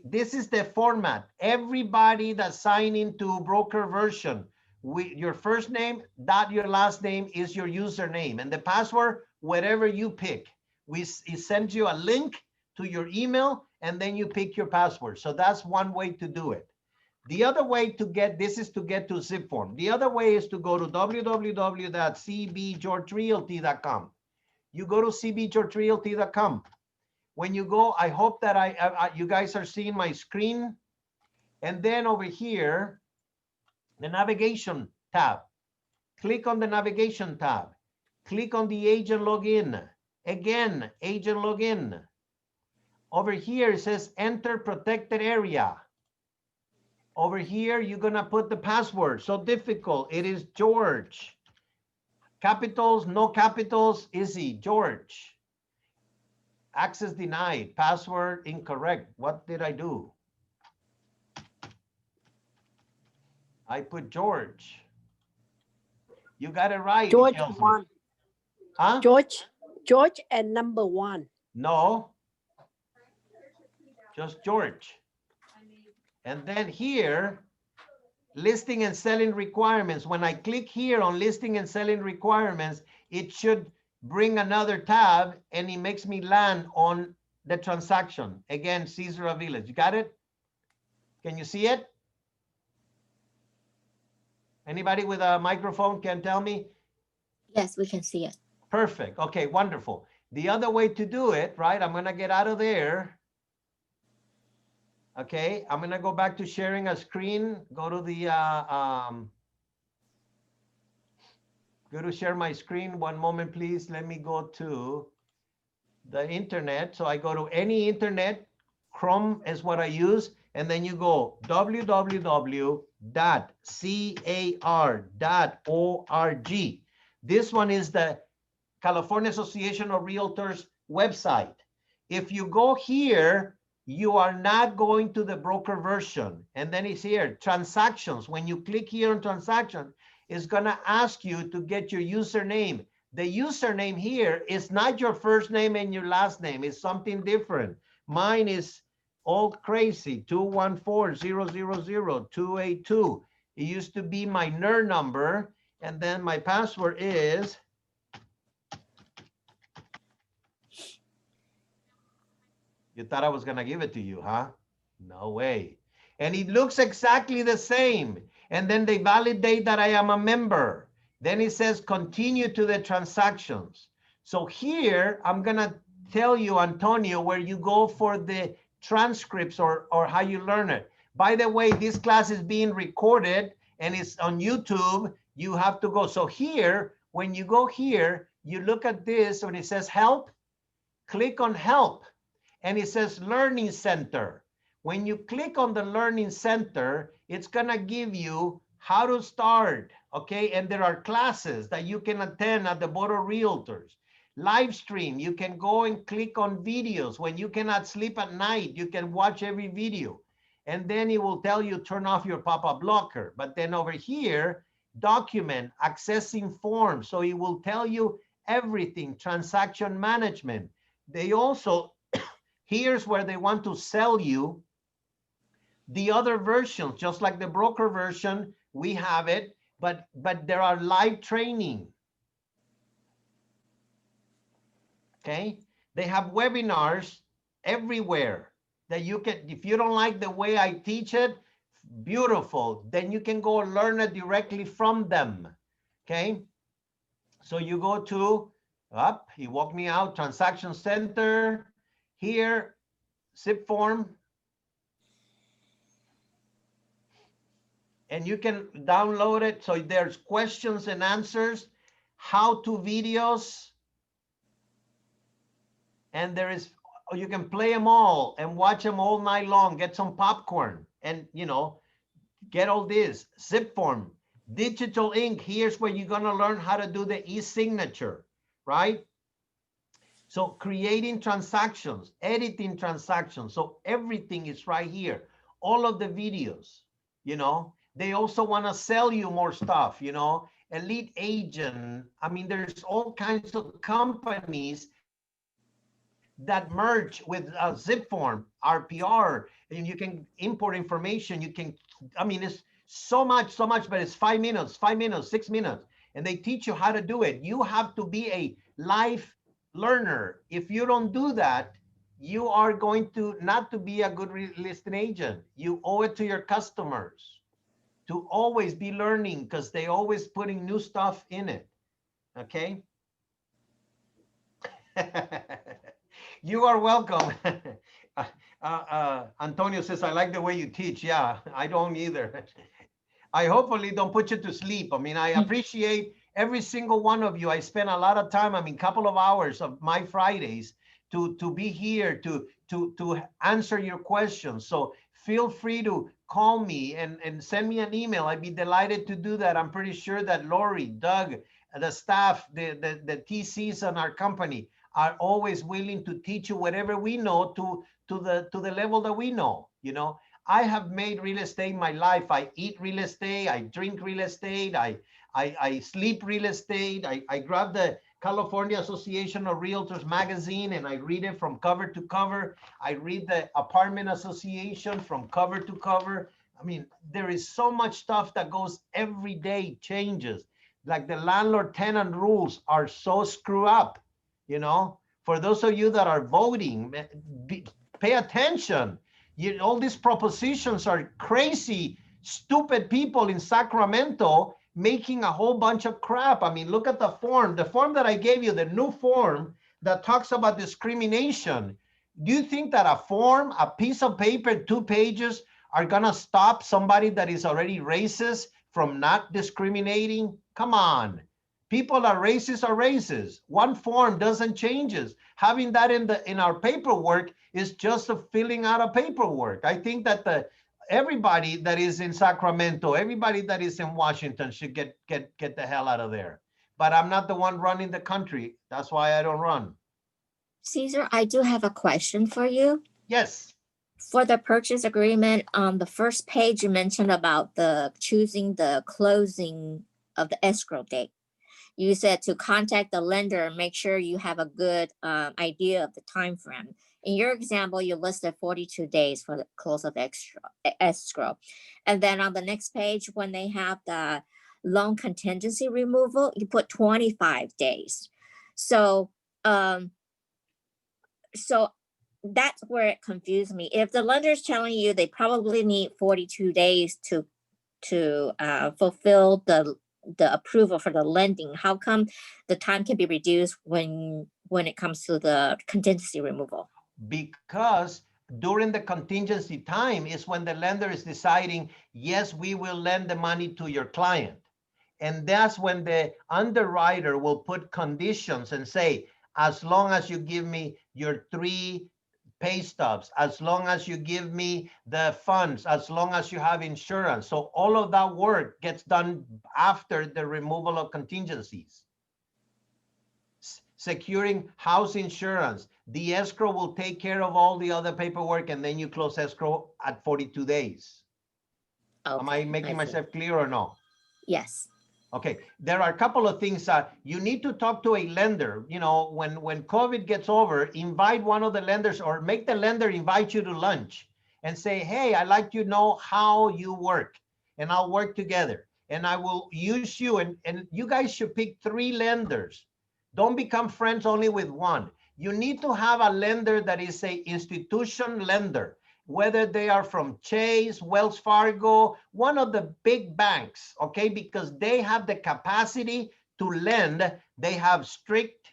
This is the format. Everybody that signed into broker version, your first name, dot your last name is your username, and the password, whatever you pick. It sends you a link to your email, and then you pick your password. So that's one way to do it. The other way to get this is to get to ZipForm. The other way is to go to www.cbgeorgerealty.com. You go to cbgeorgerealty.com. When you go, I hope that you guys are seeing my screen. And then over here, the navigation tab. Click on the navigation tab. Click on the agent login. Again, agent login. Over here, it says enter protected area. Over here, you're gonna put the password. So difficult, it is George. Capitals, no capitals, easy, George. Access denied, password incorrect. What did I do? I put George. You got it right. George Kelsey. 1. Huh? George and number 1. No. Just George. And then here, listing and selling requirements. When I click here on listing and selling requirements, it should bring another tab and it makes me land on the transaction. Again, Caesar Village. You got it? Can you see it? Anybody with a microphone can tell me? Yes, we can see it. Perfect. Okay, wonderful. The other way to do it, right? I'm gonna get out of there. Okay, I'm gonna go back to sharing a screen. Go to the go to share my screen. One moment, please. Let me go to the internet. So I go to any internet. Chrome is what I use, and then you go www.car.org. This one is the California Association of Realtors website. If you go here, you are not going to the broker version. And then it's here, transactions. When you click here on transaction, it's gonna ask you to get your username. The username here is not your first name and your last name. It's something different. Mine is all crazy, 214-000-282. It used to be my NER number. And then my password is you thought I was gonna give it to you, huh? No way. And it looks exactly the same. And then they validate that I am a member. Then it says continue to the transactions. So here, I'm gonna tell you, Antonio, where you go for the transcripts or how you learn it. By the way, this class is being recorded and it's on YouTube. You have to go. So here, when you go here, you look at this, when it says help, click on help. And it says Learning Center. When you click on the Learning Center, it's gonna give you how to start, okay? And there are classes that you can attend at the Board of Realtors. Live stream, you can go and click on videos. When you cannot sleep at night, you can watch every video. And then it will tell you turn off your pop-up blocker. But then over here, document, accessing forms. So it will tell you everything, transaction management. They also, here's where they want to sell you the other versions, just like the broker version, we have it, but there are live training. Okay, they have webinars everywhere that you can, if you don't like the way I teach it, beautiful, then you can go learn it directly from them. Okay, so you go to, he walked me out, Transaction Center, here, ZipForm, and you can download it. So there's questions and answers, how-to videos, and there is, you can play them all and watch them all night long, get some popcorn and, you know, get all this. ZipForm, digital ink, here's where you're gonna learn how to do the e-signature, right? So creating transactions, editing transactions. So everything is right here. All of the videos, you know, they also want to sell you more stuff, you know, Elite Agent. I mean, there's all kinds of companies that merge with Zipform, RPR, and you can import information. You can, I mean, it's so much, but it's 5 minutes, 6 minutes, and they teach you how to do it. You have to be a life learner. If you don't do that, you are going to not to be a good real estate agent. You owe it to your customers to always be learning, because they always putting new stuff in it. Okay. You are welcome. Antonio says, I like the way you teach. Yeah, I don't either. I hopefully don't put you to sleep. I mean, I appreciate every single one of you. I spend a lot of time, I mean, couple of hours of my Fridays to be here to answer your questions. So feel free to call me and send me an email. I'd be delighted to do that. I'm pretty sure that Lori, Doug, the staff, the TCs in our company are always willing to teach you whatever we know to the level that we know. You know, I have made real estate my life. I eat real estate. I drink real estate. I sleep real estate. I grab the California Association of Realtors magazine and I read it from cover to cover. I read the Apartment Association from cover to cover. I mean, there is so much stuff that goes every day, changes. Like the landlord-tenant rules are so screwed up. You know, for those of you that are voting, pay attention. All these propositions are crazy, stupid people in Sacramento making a whole bunch of crap. I mean, look at the form that I gave you, the new form that talks about discrimination. Do you think that a piece of paper, 2 pages, are gonna stop somebody that is already racist from not discriminating? Come on. People are racist. One form doesn't change it. Having that in our paperwork is just a filling out of paperwork. I think that everybody that is in Sacramento, everybody that is in Washington should get the hell out of there. But I'm not the one running the country. That's why I don't run. Caesar, I do have a question for you. Yes. For the purchase agreement, on the first page, you mentioned about choosing the closing of the escrow date. You said to contact the lender and make sure you have a good idea of the time frame. In your example, you listed 42 days for the close of escrow. And then on the next page, when they have the loan contingency removal, you put 25 days. So, so that's where it confused me. If the lender is telling you they probably need 42 days to fulfill the approval for the lending, how come the time can be reduced when it comes to the contingency removal? Because during the contingency time is when the lender is deciding, yes, we will lend the money to your client. And that's when the underwriter will put conditions and say, as long as you give me your 3 pay stubs, as long as you give me the funds, as long as you have insurance. So all of that work gets done after the removal of contingencies. Securing house insurance, the escrow will take care of all the other paperwork, and then you close escrow at 42 days. Okay, am I making myself clear or no? Yes. Okay, there are a couple of things that you need to talk to a lender. You know, when COVID gets over, invite one of the lenders or make the lender invite you to lunch and say, hey, I'd like to know how you work and I'll work together and I will use you. And you guys should pick 3 lenders. Don't become friends only with one. You need to have a lender that is a institution lender, whether they are from Chase, Wells Fargo, one of the big banks, okay? Because they have the capacity to lend. They have strict,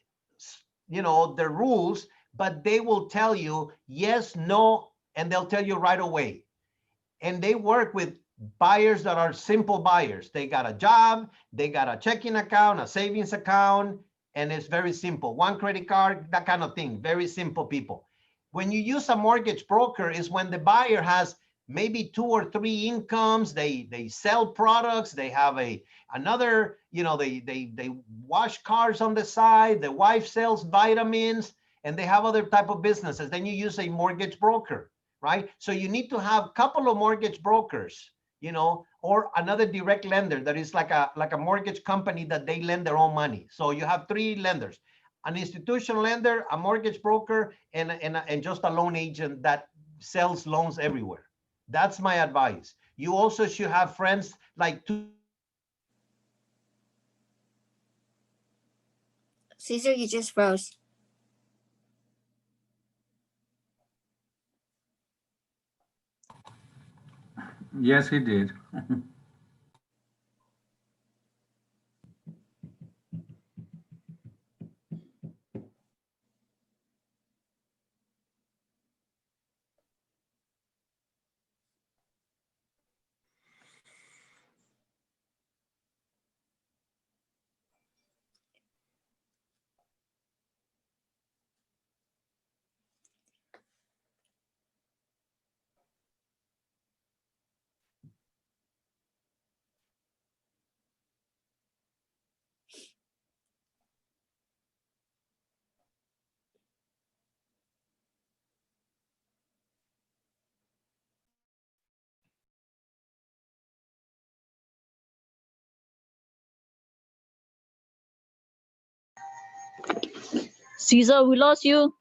you know, the rules, but they will tell you yes, no, and they'll tell you right away. And they work with buyers that are simple buyers. They got a job, they got a checking account, a savings account, and it's very simple. 1 credit card, that kind of thing, very simple people. When you use a mortgage broker is when the buyer has maybe 2 or 3 incomes, they sell products, they have another, you know, they wash cars on the side, the wife sells vitamins, and they have other type of businesses. Then you use a mortgage broker, right? So you need to have a couple of mortgage brokers, you know, or another direct lender that is like a mortgage company that they lend their own money. So you have three lenders: an institutional lender, a mortgage broker, and just a loan agent that sells loans everywhere. That's my advice. You also should have friends like Caesar, you just froze. Yes, he did. Caesar, we lost you.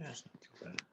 Yes, not too bad.